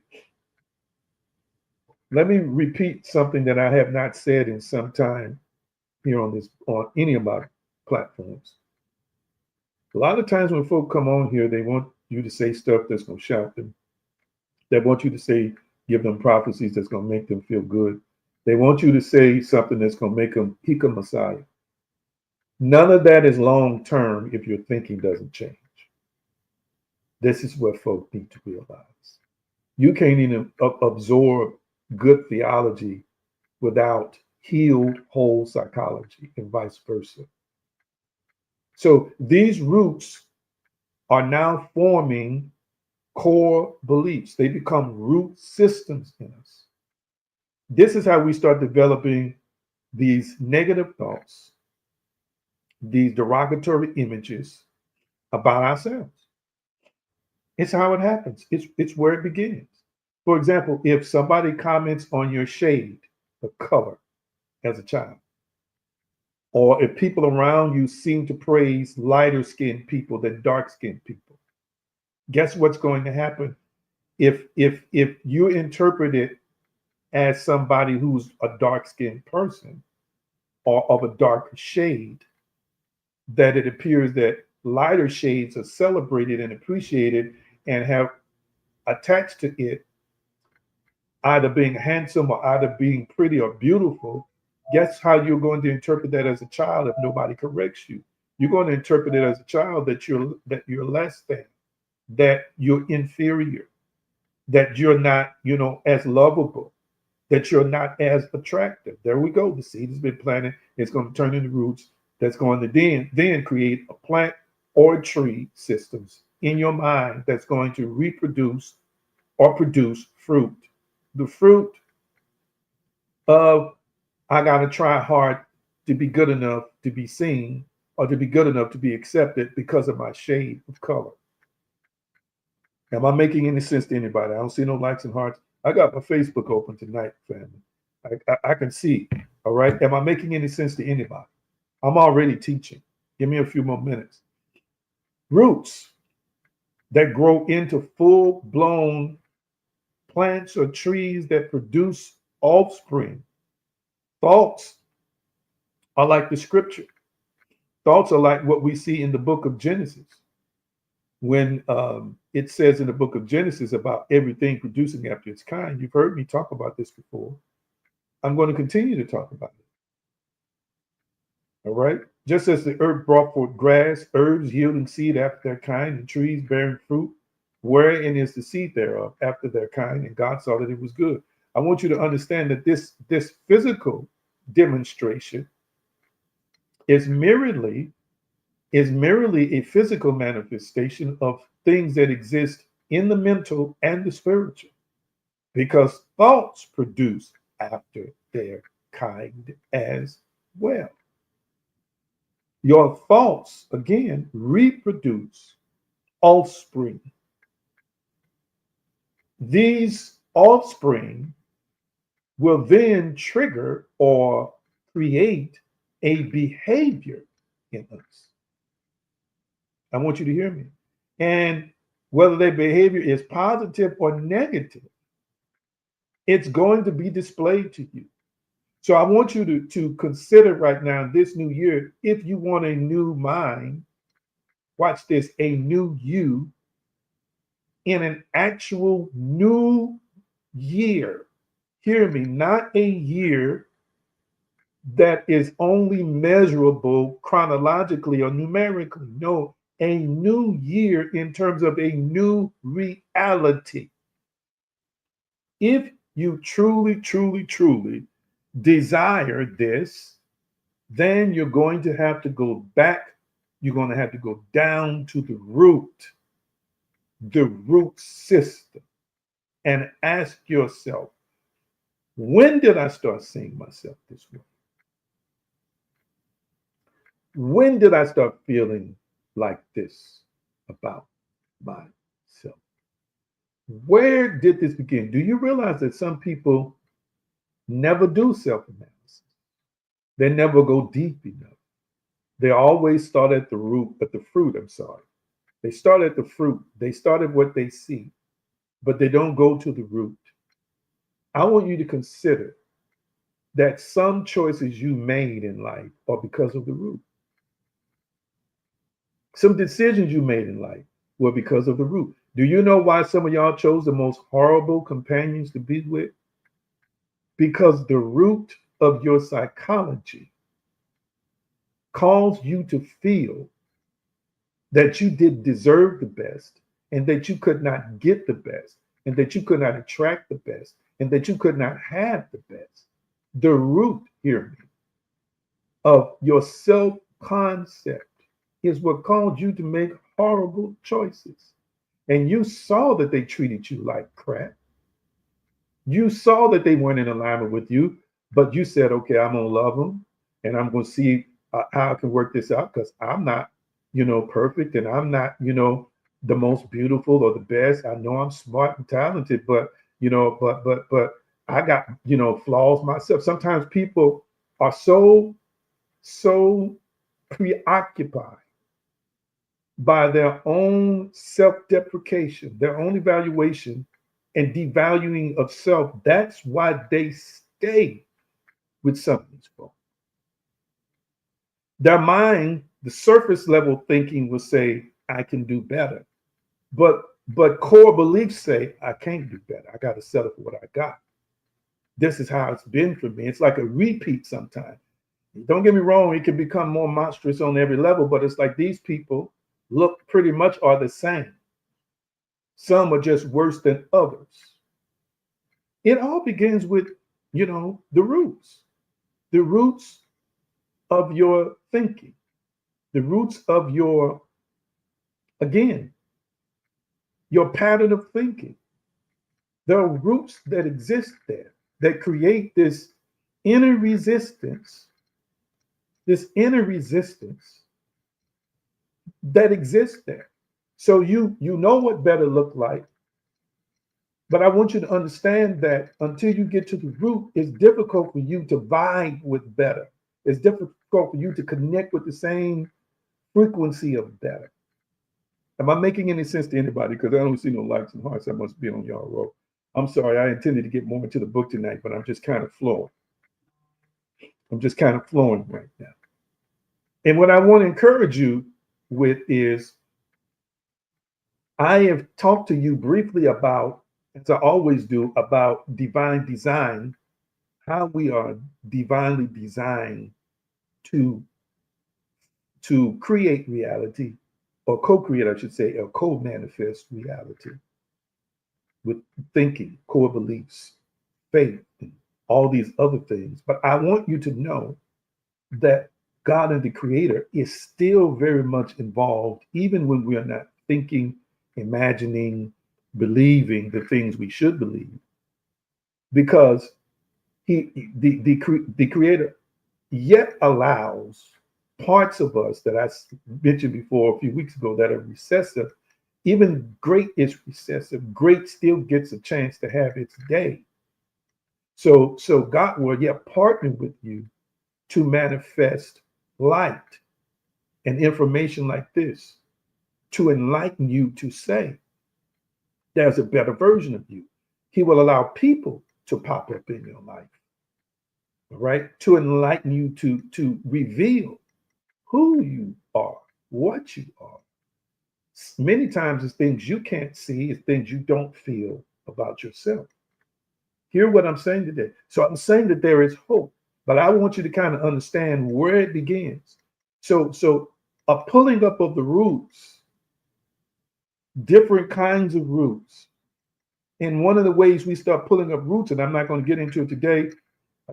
let me repeat something that I have not said in some time here on any of my platforms. A lot of times when folk come on here, they want you to say stuff that's going to shout them. They want you to say, give them prophecies that's going to make them feel good. They want you to say something that's going to make them hika Messiah. None of that is long term if your thinking doesn't change. This is what folk need to realize. You can't even absorb good theology without healed whole psychology and vice versa. So these roots are now forming core beliefs. They become root systems in us. This is how we start developing these negative thoughts, these derogatory images about ourselves. It's how it happens. It's where it begins. For example, if somebody comments on your shade, the color as a child, or if people around you seem to praise lighter skinned people than dark skinned people, guess what's going to happen? If you interpret it as somebody who's a dark skinned person or of a dark shade, that it appears that lighter shades are celebrated and appreciated and have attached to it either being handsome or either being pretty or beautiful. Guess how you're going to interpret that as a child if nobody corrects you? You're going to interpret it as a child that you're less than, that you're inferior, that you're not, as lovable, that you're not as attractive. There we go. The seed has been planted. It's going to turn into roots that's going to then create a plant or tree systems in your mind that's going to reproduce or produce fruit. The fruit of I got to try hard to be good enough to be seen or to be good enough to be accepted because of my shade of color. Am I making any sense to anybody? I don't see no likes and hearts. I got my Facebook open tonight, family. I can see. All right. Am I making any sense to anybody? I'm already teaching. Give me a few more minutes. Roots that grow into full blown plants or trees that produce offspring. Thoughts are like the scripture. Thoughts are like what we see in the book of Genesis. When it says in the book of Genesis about everything producing after its kind. You've heard me talk about this before. I'm going to continue to talk about it. All right. Just as the earth brought forth grass, herbs yielding seed after their kind, and trees bearing fruit, wherein is the seed thereof after their kind, and God saw that it was good. I want you to understand that this physical demonstration is merely a physical manifestation of things that exist in the mental and the spiritual, because thoughts produce after their kind as well. Your thoughts, again, reproduce offspring. These offspring will then trigger or create a behavior in us. I want you to hear me. And whether their behavior is positive or negative, it's going to be displayed to you. So I want you to consider right now this new year, if you want a new mind, watch this, a new you in an actual new year. Hear me, not a year that is only measurable chronologically or numerically. No, a new year in terms of a new reality. If you truly, truly, truly desire this, then you're going to have to go back. You're going to have to go down to the root system, and ask yourself, when did I start seeing myself this way? When did I start feeling like this about myself? Where did this begin? Do you realize that some people never do self analysis? They never go deep enough. They always start at the root, but the fruit, I'm sorry. They start at the fruit. They start at what they see, but they don't go to the root. I want you to consider that some choices you made in life are because of the root. Some decisions you made in life were because of the root. Do you know why some of y'all chose the most horrible companions to be with? Because the root of your psychology caused you to feel that you did deserve the best and that you could not get the best and that you could not attract the best and that you could not have the best. The root, hear me, of your self concept is what caused you to make horrible choices. And you saw that they treated you like crap. You saw that they weren't in alignment with you, but you said, okay, I'm going to love them and I'm going to see how I can work this out because I'm not, perfect and I'm not, the most beautiful or the best. I know I'm smart and talented, but, but I got, flaws myself. Sometimes people are so preoccupied by their own self-deprecation, their own evaluation and devaluing of self. That's why they stay with some of these folks. Their mind, the surface level thinking will say, I can do better. But core beliefs say, I can't do better. I got to settle for what I got. This is how it's been for me. It's like a repeat sometimes. Don't get me wrong, it can become more monstrous on every level, but it's like these people look pretty much are the same. Some are just worse than others. It all begins with, the roots of your thinking, the roots of again, your pattern of thinking. There are roots that exist there that create this inner resistance, that exists there. So you know what better looked like. But I want you to understand that until you get to the root, it's difficult for you to vibe with better. It's difficult for you to connect with the same frequency of better. Am I making any sense to anybody? Because I don't see no likes and hearts. I must be on y'all roll. I'm sorry, I intended to get more into the book tonight, but I'm just kind of flowing. Right now. And what I want to encourage you with is I have talked to you briefly about, as I always do, about divine design, how we are divinely designed to create reality, or co-create, I should say, or co-manifest reality with thinking, core beliefs, faith, and all these other things. But I want you to know that God and the Creator is still very much involved, even when we are not thinking, imagining, believing the things we should believe, because the Creator yet allows parts of us that I mentioned before a few weeks ago that are recessive. Even great is recessive. Great still gets a chance to have its day. So God will yet partner with you to manifest light and information like this, to enlighten you to say there's a better version of you. He will allow people to pop up in your life, all right, to enlighten you, to reveal who you are, what you are. Many times it's things you can't see, it's things you don't feel about yourself. Hear what I'm saying today. So I'm saying that there is hope, but I want you to kind of understand where it begins. So a pulling up of the roots, different kinds of roots. And one of the ways we start pulling up roots, and I'm not going to get into it today,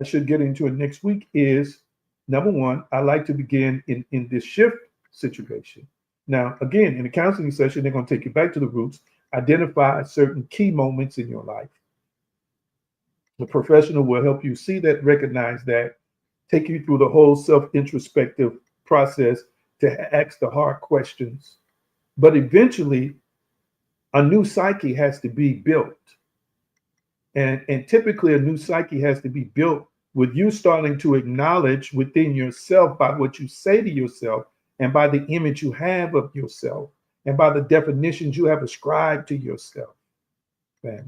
I should get into it next week, is number one, I like to begin in this shift situation. Now, again, in the counseling session, they're going to take you back to the roots, identify certain key moments in your life. The professional will help you see that, recognize that, take you through the whole self-introspective process to ask the hard questions. But eventually, a new psyche has to be built. And typically, a new psyche has to be built with you starting to acknowledge within yourself by what you say to yourself and by the image you have of yourself and by the definitions you have ascribed to yourself, family.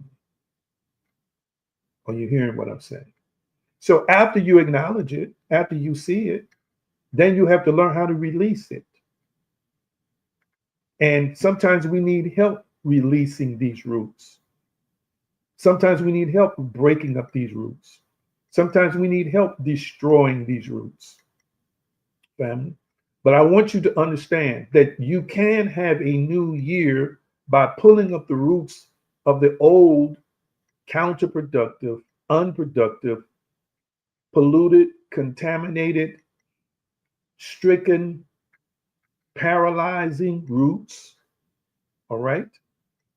Are you hearing what I'm saying? So after you acknowledge it, after you see it, then you have to learn how to release it. And sometimes we need help releasing these roots. Sometimes we need help breaking up these roots. Sometimes we need help destroying these roots, family. But I want you to understand that you can have a new year by pulling up the roots of the old, counterproductive, unproductive, polluted, contaminated, stricken, paralyzing roots. All right?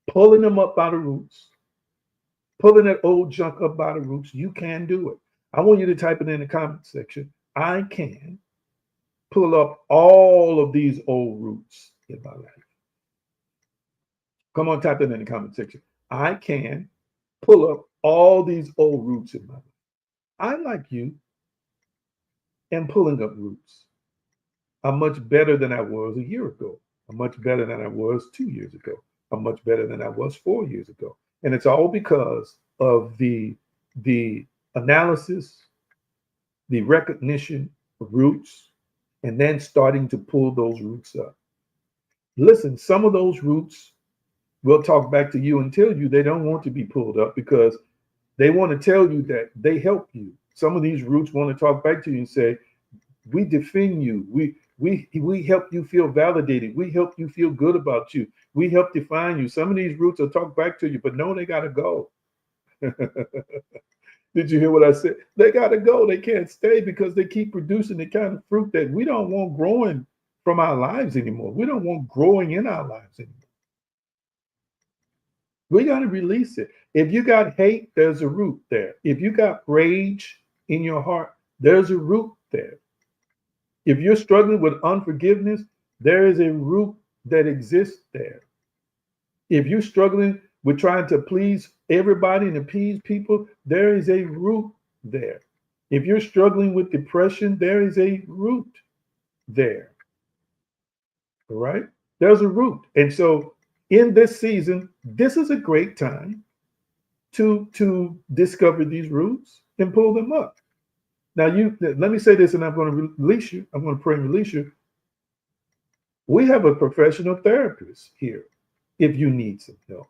Pulling them up by the roots, pulling that old junk up by the roots. You can do it. I want you to type it in the comment section. I can pull up all of these old roots in my life. Come on, type it in the comment section. I can pull up all these old roots in my life. I, like you, am pulling up roots. I'm much better than I was a year ago. I'm much better than I was 2 years ago. I'm much better than I was 4 years ago. And it's all because of the analysis, the recognition of roots, and then starting to pull those roots up. Listen, some of those roots will talk back to you and tell you they don't want to be pulled up because they want to tell you that they help you. Some of these roots want to talk back to you and say, we defend you. We help you feel validated. We help you feel good about you. We help define you. Some of these roots will talk back to you, but no, they got to go. Did you hear what I said? They got to go. They can't stay because they keep producing the kind of fruit that we don't want growing from our lives anymore. We don't want growing in our lives anymore. We got to release it. If you got hate, there's a root there. If you got rage in your heart, there's a root there. If you're struggling with unforgiveness, there is a root that exists there. If you're struggling with trying to please everybody and appease people, there is a root there. If you're struggling with depression, there is a root there. All right? There's a root. And so in this season, this is a great time to discover these roots and pull them up. Now, let me say this, and I'm going to release you. I'm going to pray and release you. We have a professional therapist here if you need some help.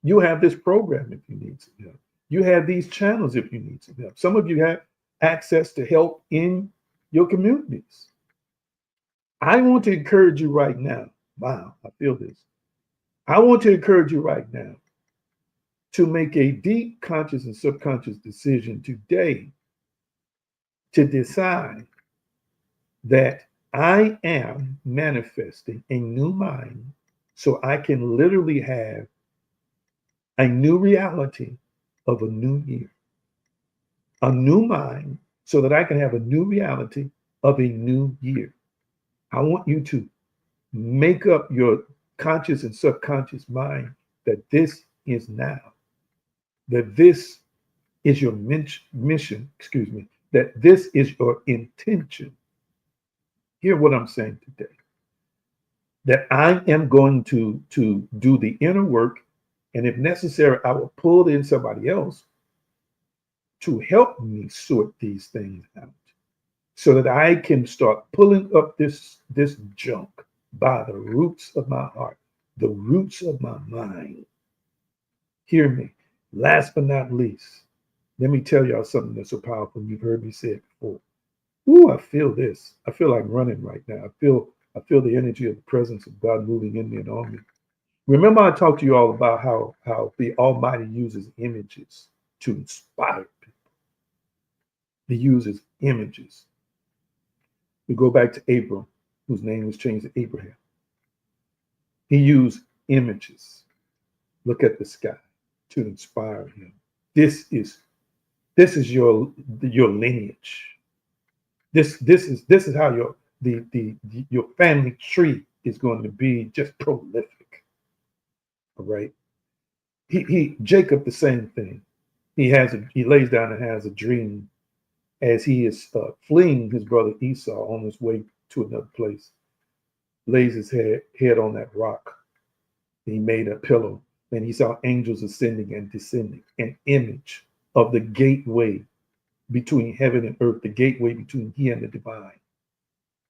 You have this program if you need some help. You have these channels if you need some help. Some of you have access to help in your communities. I want to encourage you right now. Wow, I feel this. I want to encourage you right now to make a deep conscious and subconscious decision today to decide that I am manifesting a new mind so I can literally have a new reality of a new year, a new mind so that I can have a new reality of a new year. I want you to make up your conscious and subconscious mind that this is now, that this is your mission, that this is your intention. Hear what I'm saying today. That I am going to do the inner work, and if necessary, I will pull in somebody else to help me sort these things out so that I can start pulling up this junk by the roots of my heart, the roots of my mind. Hear me. Last but not least, let me tell y'all something that's so powerful. You've heard me say it before. Ooh, I feel this. I feel like running right now. I feel the energy of the presence of God moving in me and on me. Remember, I talked to you all about how the Almighty uses images to inspire people. He uses images. We go back to Abram, whose name was changed to Abraham. He used images. Look at the sky to inspire him. This is your lineage. This is how your family tree is going to be just prolific. All right. Jacob, the same thing. He lays down and has a dream as he is fleeing his brother Esau on his way to another place. Lays his head on that rock. He made a pillow, and he saw angels ascending and descending, an image of the gateway between heaven and earth, the gateway between he and the divine,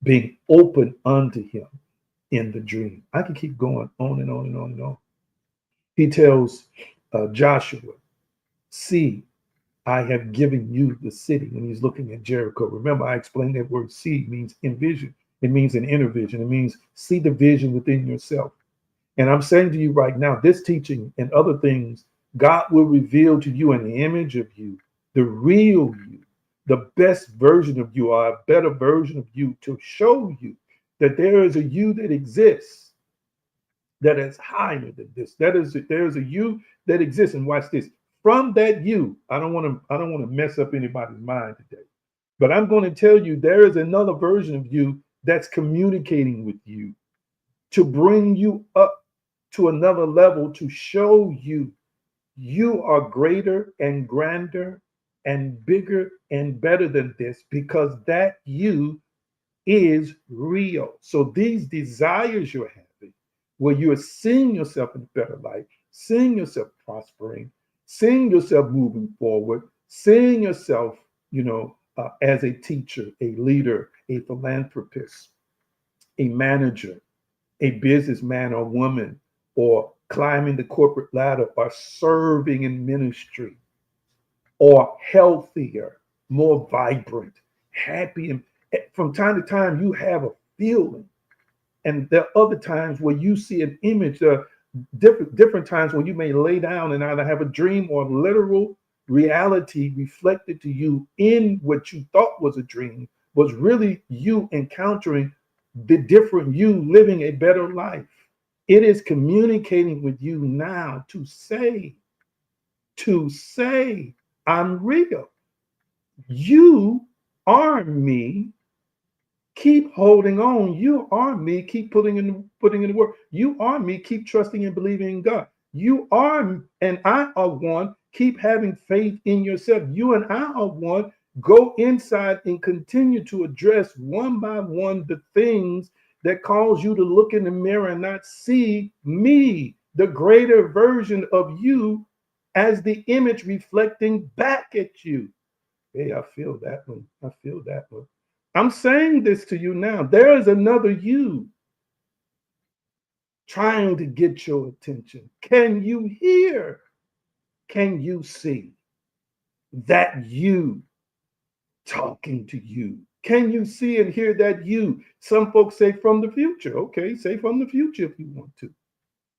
being open unto him in the dream. I can keep going on and on and on and on. He tells Joshua, see, I have given you the city. When he's looking at Jericho, remember I explained that word see means envision. It means an inner vision. It means see the vision within yourself. And I'm saying to you right now, this teaching and other things, God will reveal to you an image of you, the real you, the best version of you, or a better version of you, to show you that there is a you that exists that is higher than this. There's a you that exists. And watch this. From that you, I don't want to mess up anybody's mind today, but I'm going to tell you there is another version of you that's communicating with you to bring you up to another level, to show you you are greater and grander and bigger and better than this, because that you is real. So these desires you're having, where you're seeing yourself in a better light, seeing yourself prospering, seeing yourself moving forward, seeing yourself, as a teacher, a leader, a philanthropist, a manager, a businessman or woman, or climbing the corporate ladder, or serving in ministry, or healthier, more vibrant, happy. And from time to time, you have a feeling. And there are other times where you see an image. Different times when you may lay down and either have a dream or literal reality reflected to you in what you thought was a dream was really you encountering the different you living a better life. It is communicating with you now to say, I'm real. You are me. Keep holding on. You are me. Keep putting in the work. You are me. Keep trusting and believing in God. You are and I are one. Keep having faith in yourself. You and I are one. Go inside and continue to address one by one the things that cause you to look in the mirror and not see me, the greater version of you, as the image reflecting back at you. Hey, I feel that one. I feel that one. I'm saying this to you now. There is another you trying to get your attention. Can you hear? Can you see that you talking to you? Can you see and hear that you? Some folks say from the future. Okay, say from the future if you want to.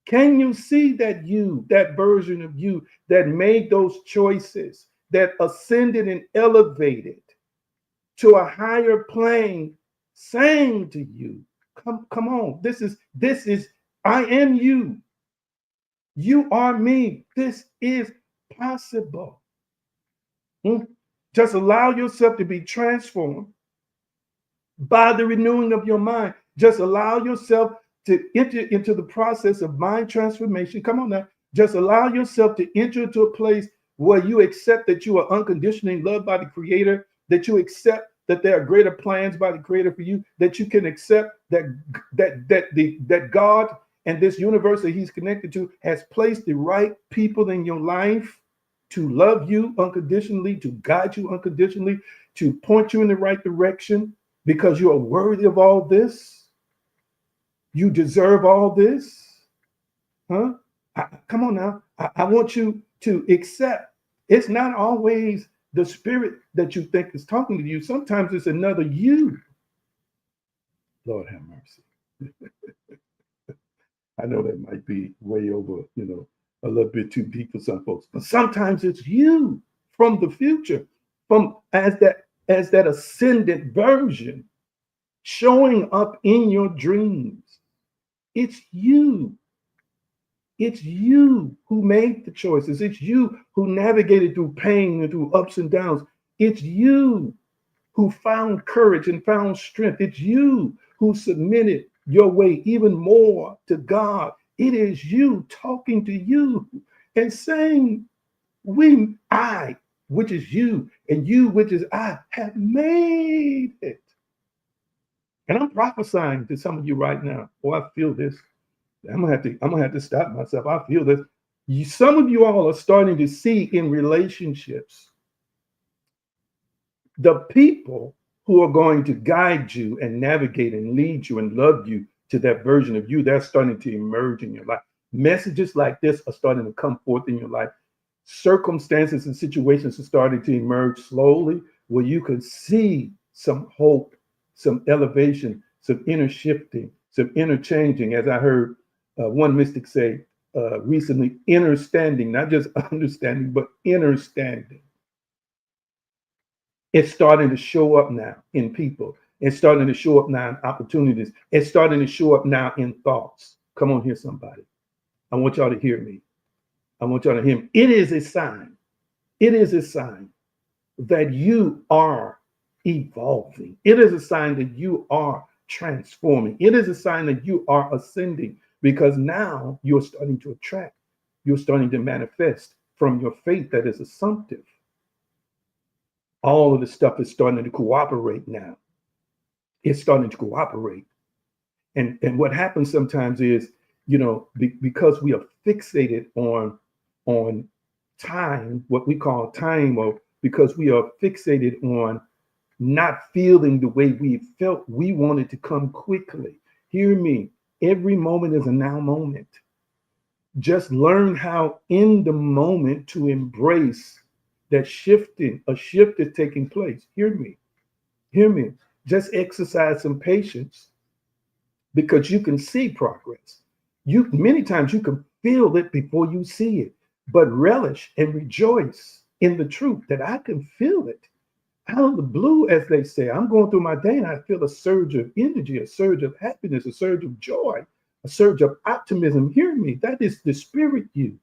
Can you see that you, that version of you that made those choices, that ascended and elevated to a higher plane, saying to you, come on, this is, I am you. You are me. This is possible. Just allow yourself to be transformed by the renewing of your mind. Just allow yourself to enter into the process of mind transformation. Come on now. Just allow yourself to enter into a place where you accept that you are unconditionally loved by the Creator, that you accept that there are greater plans by the Creator for you, that you can accept that God and this universe that He's connected to has placed the right people in your life to love you unconditionally, to guide you unconditionally, to point you in the right direction, because you are worthy of all this. You deserve all this. Huh? Come on now. I want you to accept. It's not always the spirit that you think is talking to you. Sometimes it's another you. Lord have mercy. I know that might be way over, a little bit too deep for some folks, but sometimes it's you from the future, from as that ascendant version showing up in your dreams. It's you. It's you who made the choices. It's you who navigated through pain and through ups and downs. It's you who found courage and found strength. It's you who submitted your way even more to God. It is you talking to you and saying I, which is you, and you, which is I, have made it. And I'm prophesying to some of you right now. Oh, I feel this. I'm gonna have to stop myself. I feel this. Some of you all are starting to see in relationships the people who are going to guide you and navigate and lead you and love you to that version of you that's starting to emerge in your life. Messages like this are starting to come forth in your life. Circumstances and situations are starting to emerge slowly where you can see some hope, some elevation, some inner shifting, some inner changing. As I heard one mystic say recently, inner standing, not just understanding, but inner standing. It's starting to show up now in people. It's starting to show up now in opportunities. It's starting to show up now in thoughts. Come on here, somebody. I want y'all to hear me. I want y'all to hear me. It is a sign. It is a sign that you are evolving. It is a sign that you are transforming. It is a sign that you are ascending because now you're starting to attract. You're starting to manifest from your faith that is assumptive. All of the stuff is starting to cooperate now. It's starting to cooperate. And what happens sometimes is, because we are fixated on time, what we call time, or because we are fixated on not feeling the way we felt, we want it to come quickly. Hear me. Every moment is a now moment. Just learn how in the moment to embrace that shifting. A shift is taking place. Hear me. Hear me. Just exercise some patience because you can see progress. You many times you can feel it before you see it, but relish and rejoice in the truth that I can feel it out of the blue, as they say. I'm going through my day and I feel a surge of energy, a surge of happiness, a surge of joy, a surge of optimism. Hear me. That is the spirit you.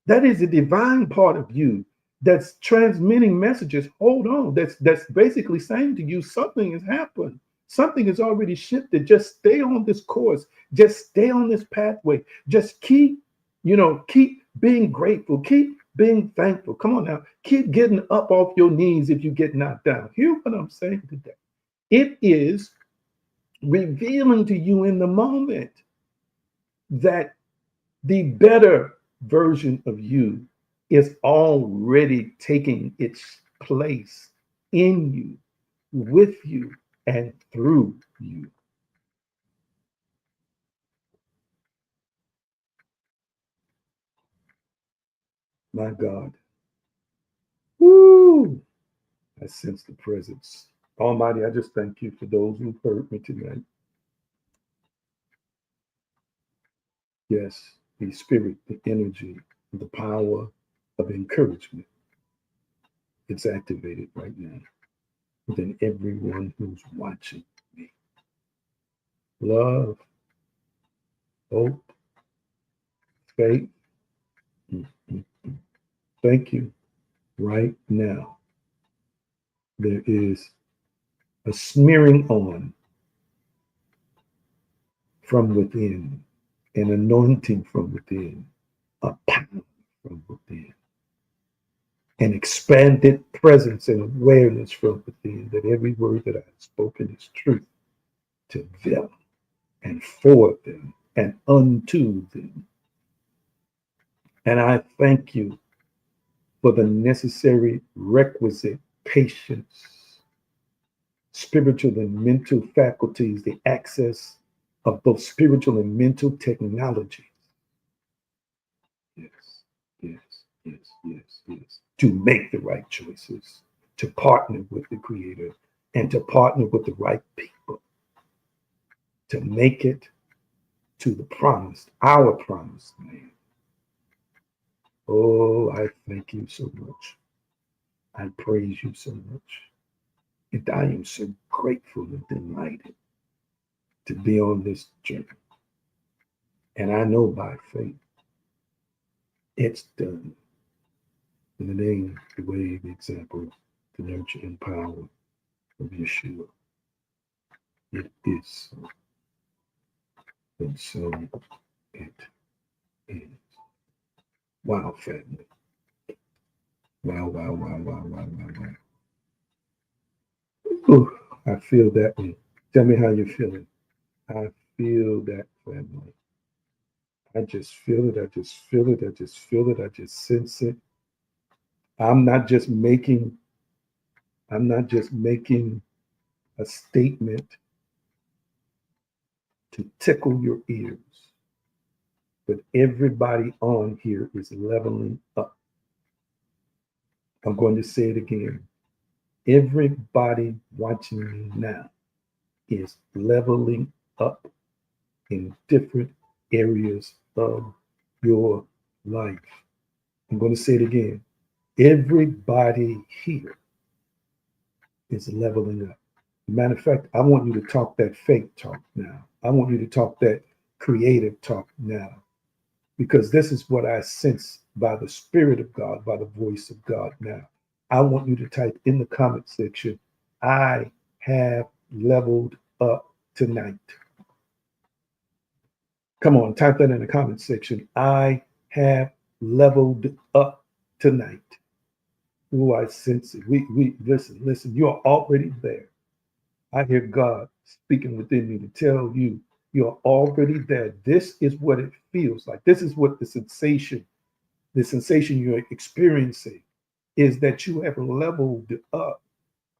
That is the divine part of you that's transmitting messages. Hold on. That's basically saying to you something has happened. Something has already shifted. Just stay on this course. Just stay on this pathway. Just keep being grateful. Keep being thankful. Come on now. Keep getting up off your knees if you get knocked down. Hear what I'm saying today. It is revealing to you in the moment that the better version of you is already taking its place in you, with you, and through you. My God. Woo! I sense the presence. Almighty, I just thank you for those who've heard me tonight. Yes, the spirit, the energy, the power of encouragement. It's activated right now within everyone who's watching me. Love, hope, faith. Mhm. Thank you. Right now, there is a smearing on from within, an anointing from within, a power from within, an expanded presence and awareness from within that every word that I've spoken is truth to them and for them and unto them. And I thank you for the necessary requisite patience, spiritual and mental faculties, the access of both spiritual and mental technology. Yes, yes, yes, yes, yes. To make the right choices, to partner with the Creator, and to partner with the right people to make it to the promised, our promised land. Oh, I thank you so much. I praise you so much. And I am so grateful and delighted to be on this journey. And I know by faith it's done. In the name, the way, the example, the nurture and power of Yeshua. It is so. And so it is. Wow, family. Wow, wow, wow, wow, wow, wow, wow. Ooh, I feel that one. Tell me how you're feeling. I feel that, family. I just feel it. I just feel it. I just feel it. I just sense it. I'm not just making, I'm not just making a statement to tickle your ears, but everybody on here is leveling up. I'm going to say it again. Everybody watching me now is leveling up in different areas of your life. I'm going to say it again. Everybody here is leveling up. Matter of fact, I want you to talk that faith talk now. I want you to talk that creative talk now, because this is what I sense by the Spirit of God, by the voice of God now. I want you to type in the comment section, I have leveled up tonight. Come on, type that in the comment section. I have leveled up tonight. Oh, I sense it. We listen, you are already there. I hear God speaking within me to tell you you're already there. This is what it feels like. This is what the sensation you're experiencing is that you have leveled up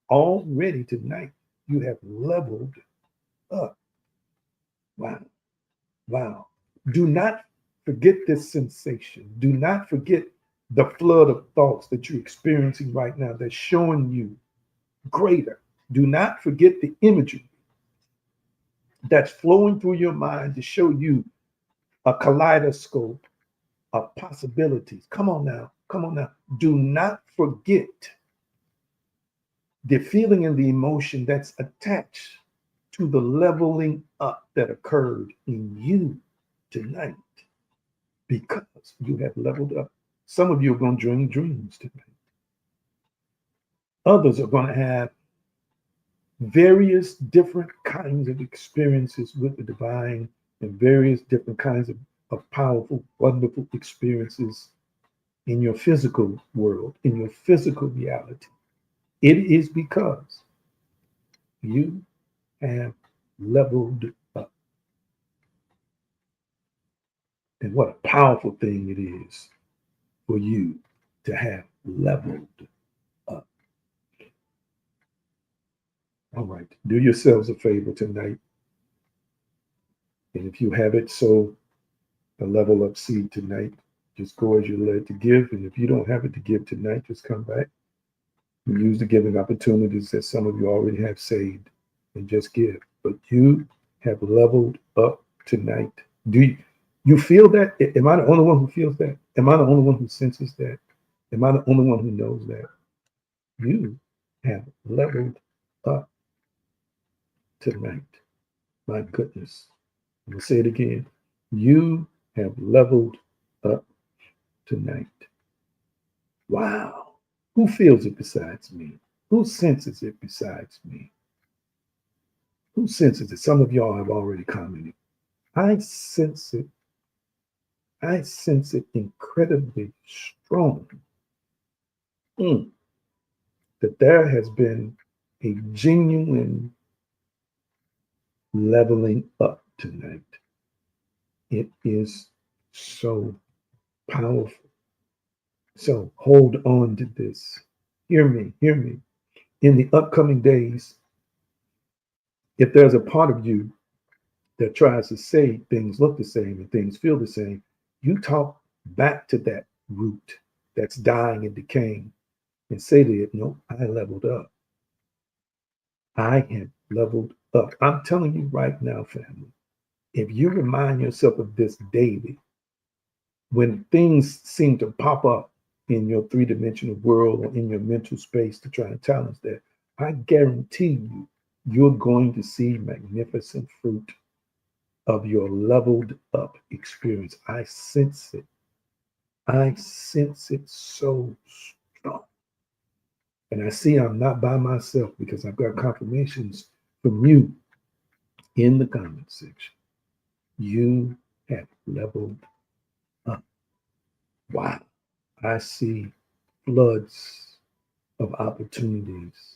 already tonight. You have leveled up. Wow. Wow. Do not forget this sensation. Do not forget the flood of thoughts that you're experiencing right now that's showing you greater. Do not forget the imagery that's flowing through your mind to show you a kaleidoscope of possibilities. Come on now. Come on now. Do not forget the feeling and the emotion that's attached to the leveling up that occurred in you tonight, because you have leveled up. Some of you are going to dream dreams tonight. Others are going to have various different kinds of experiences with the divine and various different kinds of powerful, wonderful experiences in your physical world, in your physical reality. It is because you have leveled up. And what a powerful thing it is for you to have leveled up. All right. Do yourselves a favor tonight. And if you have it, sow a level up seed tonight. Just go as you're led to give. And if you don't have it to give tonight, just come back and use the giving opportunities that some of you already have saved and just give. But you have leveled up tonight. Do you feel that? Am I the only one who feels that? Am I the only one who senses that? Am I the only one who knows that? You have leveled up tonight. My goodness. I'm going to say it again. You have leveled up tonight. Wow. Who feels it besides me? Who senses it besides me? Who senses it? Some of y'all have already commented. I sense it. I sense it incredibly strong. Mm, that there has been a genuine leveling up tonight. It is so powerful. So hold on to this. Hear me, hear me. In the upcoming days, if there's a part of you that tries to say things look the same and things feel the same, you talk back to that root that's dying and decaying and say to it, no, I leveled up. I have leveled up. I'm telling you right now, family, if you remind yourself of this daily, when things seem to pop up in your three-dimensional world or in your mental space to try and challenge that, I guarantee you, you're going to see magnificent fruit of your leveled up experience. I sense it. I sense it so strong. And I see I'm not by myself because I've got confirmations from you in the comment section. You have leveled up. Wow. I see floods of opportunities,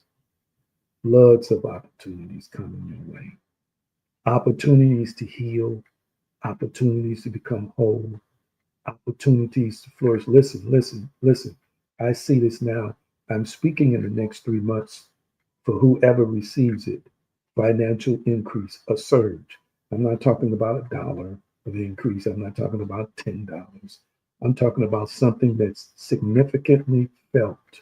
floods of opportunities coming your way. Opportunities to heal, opportunities to become whole, opportunities to flourish. Listen, listen, listen. I see this now. I'm speaking in the next 3 months for whoever receives it. Financial increase, a surge. I'm not talking about $1 of increase. I'm not talking about $10. I'm talking about something that's significantly felt,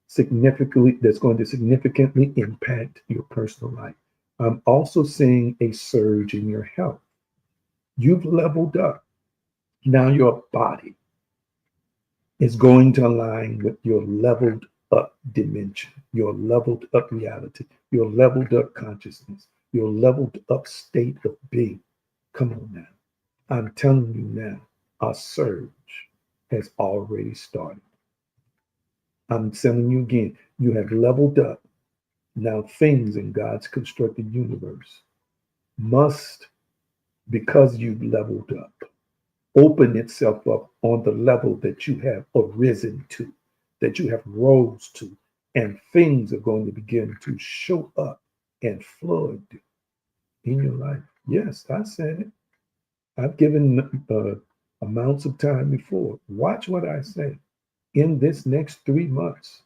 significantly, that's going to significantly impact your personal life. I'm also seeing a surge in your health. You've leveled up. Now your body is going to align with your leveled up dimension, your leveled up reality, your leveled up consciousness, your leveled up state of being. Come on now. I'm telling you now, a surge has already started. I'm telling you again, you have leveled up. Now, things in God's constructed universe must, because you've leveled up, open itself up on the level that you have arisen to, that you have rose to, and things are going to begin to show up and flood in your life. Yes, I said it. I've given amounts of time before. Watch what I say. In this next 3 months,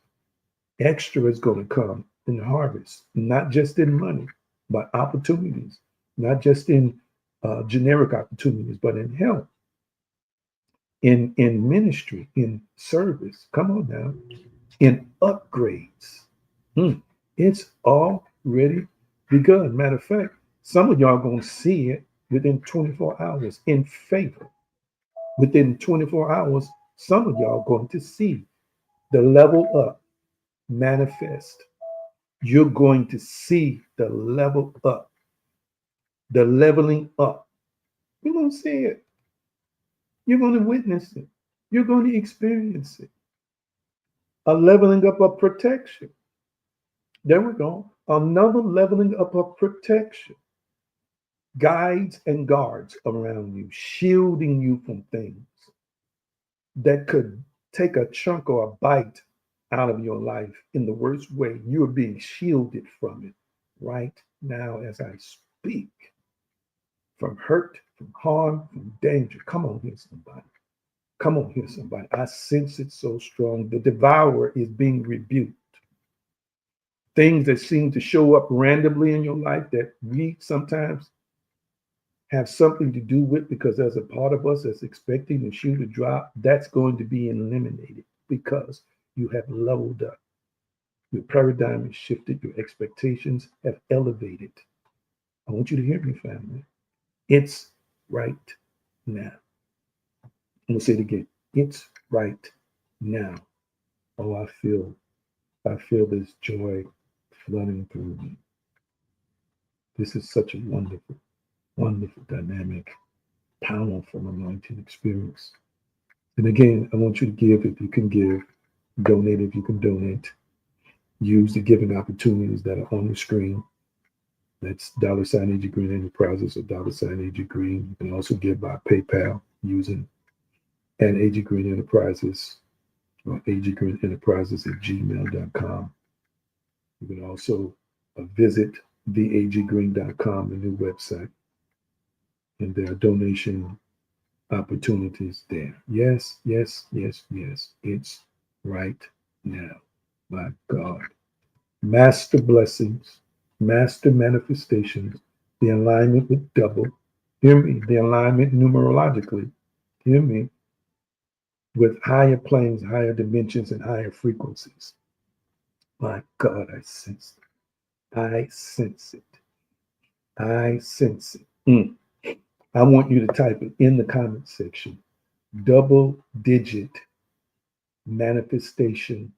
extra is going to come in harvest, not just in money, but opportunities, not just in generic opportunities, but in health, in ministry, in service. Come on now, in upgrades. It's already begun. Matter of fact, some of y'all gonna see it within 24 hours in favor. Within 24 hours, some of y'all going to see the level up manifest. You're going to see the level up, the leveling up. You're going to see it. You're going to witness it. You're going to experience it. A leveling up of protection. There we go. Another leveling up of protection. Guides and guards around you, shielding you from things that could take a chunk or a bite out of your life in the worst way. You're being shielded from it right now as I speak. From hurt, from harm, from danger. Come on here, somebody. Come on here, somebody. I sense it so strong. The devourer is being rebuked. Things that seem to show up randomly in your life that we sometimes have something to do with because there's a part of us that's expecting the shoe to drop, that's going to be eliminated because you have leveled up. Your paradigm has shifted. Your expectations have elevated. I want you to hear me, family. It's right now. I'm going to say it again. It's right now. Oh, I feel this joy flooding through me. This is such a wonderful, wonderful, dynamic, powerful anointing experience. And again, I want you to give if you can give, donate if you can donate. Use the giving opportunities that are on the screen. That's $AG Green Enterprises or $AG Green. You can also give by PayPal using and AG Green Enterprises or AG Green Enterprises at gmail.com. You can also visit theaggreen.com, the new website, and there are donation opportunities there. Yes, yes, yes, yes. It's right now. My God. Master blessings, master manifestations, the alignment with double. Hear me, the alignment numerologically. Hear me, with higher planes, higher dimensions, and higher frequencies. My God, I sense it. I sense it. I sense it. I want you to type it in the comment section. Double digit manifestation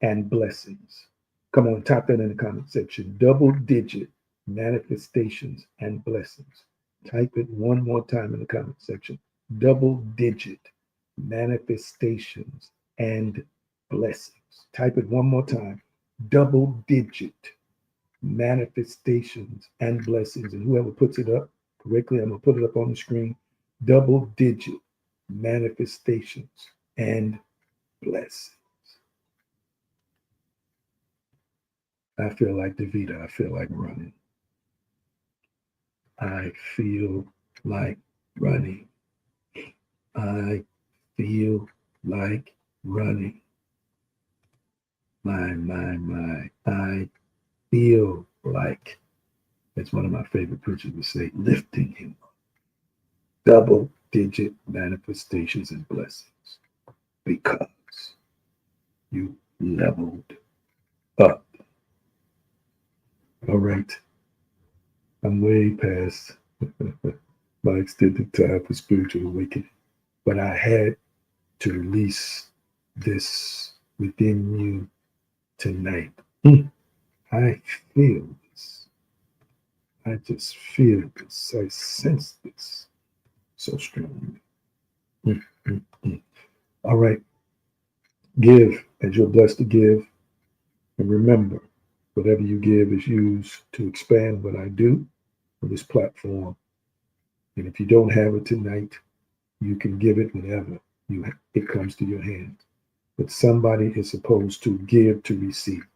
and blessings. Come on, type that in the comment section. Double digit manifestations and blessings. Type it one more time in the comment section. Double digit manifestations and blessings. Type it one more time. Double digit manifestations and blessings. And whoever puts it up correctly, I'm going to put it up on the screen. Double digit manifestations and blessings. I feel like Davida. I feel like running. I feel like running. I feel like running. My. I feel like, that's one of my favorite preachers would say, lifting him up. Double digit manifestations and blessings because you leveled up. All right. I'm way past my extended time for spiritual awakening, but I had to release this within you tonight. I feel this. I just feel this. I sense this so strongly. Mm, mm, mm. All right. Give as you're blessed to give. And remember, whatever you give is used to expand what I do on this platform. And if you don't have it tonight, you can give it whenever it comes to your hand. But somebody is supposed to give to receive.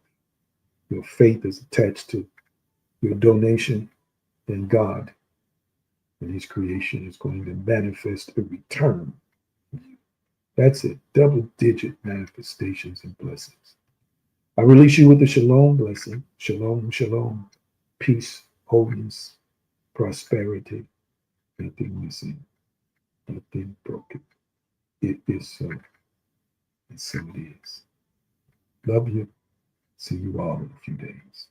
Your faith is attached to your donation, and God and His creation is going to manifest a return. That's it. Double digit manifestations and blessings. I release you with the shalom blessing. Shalom, shalom. Peace, wholeness, prosperity. Nothing missing, nothing broken. It is so, and so it is. Love you. See you all in a few days.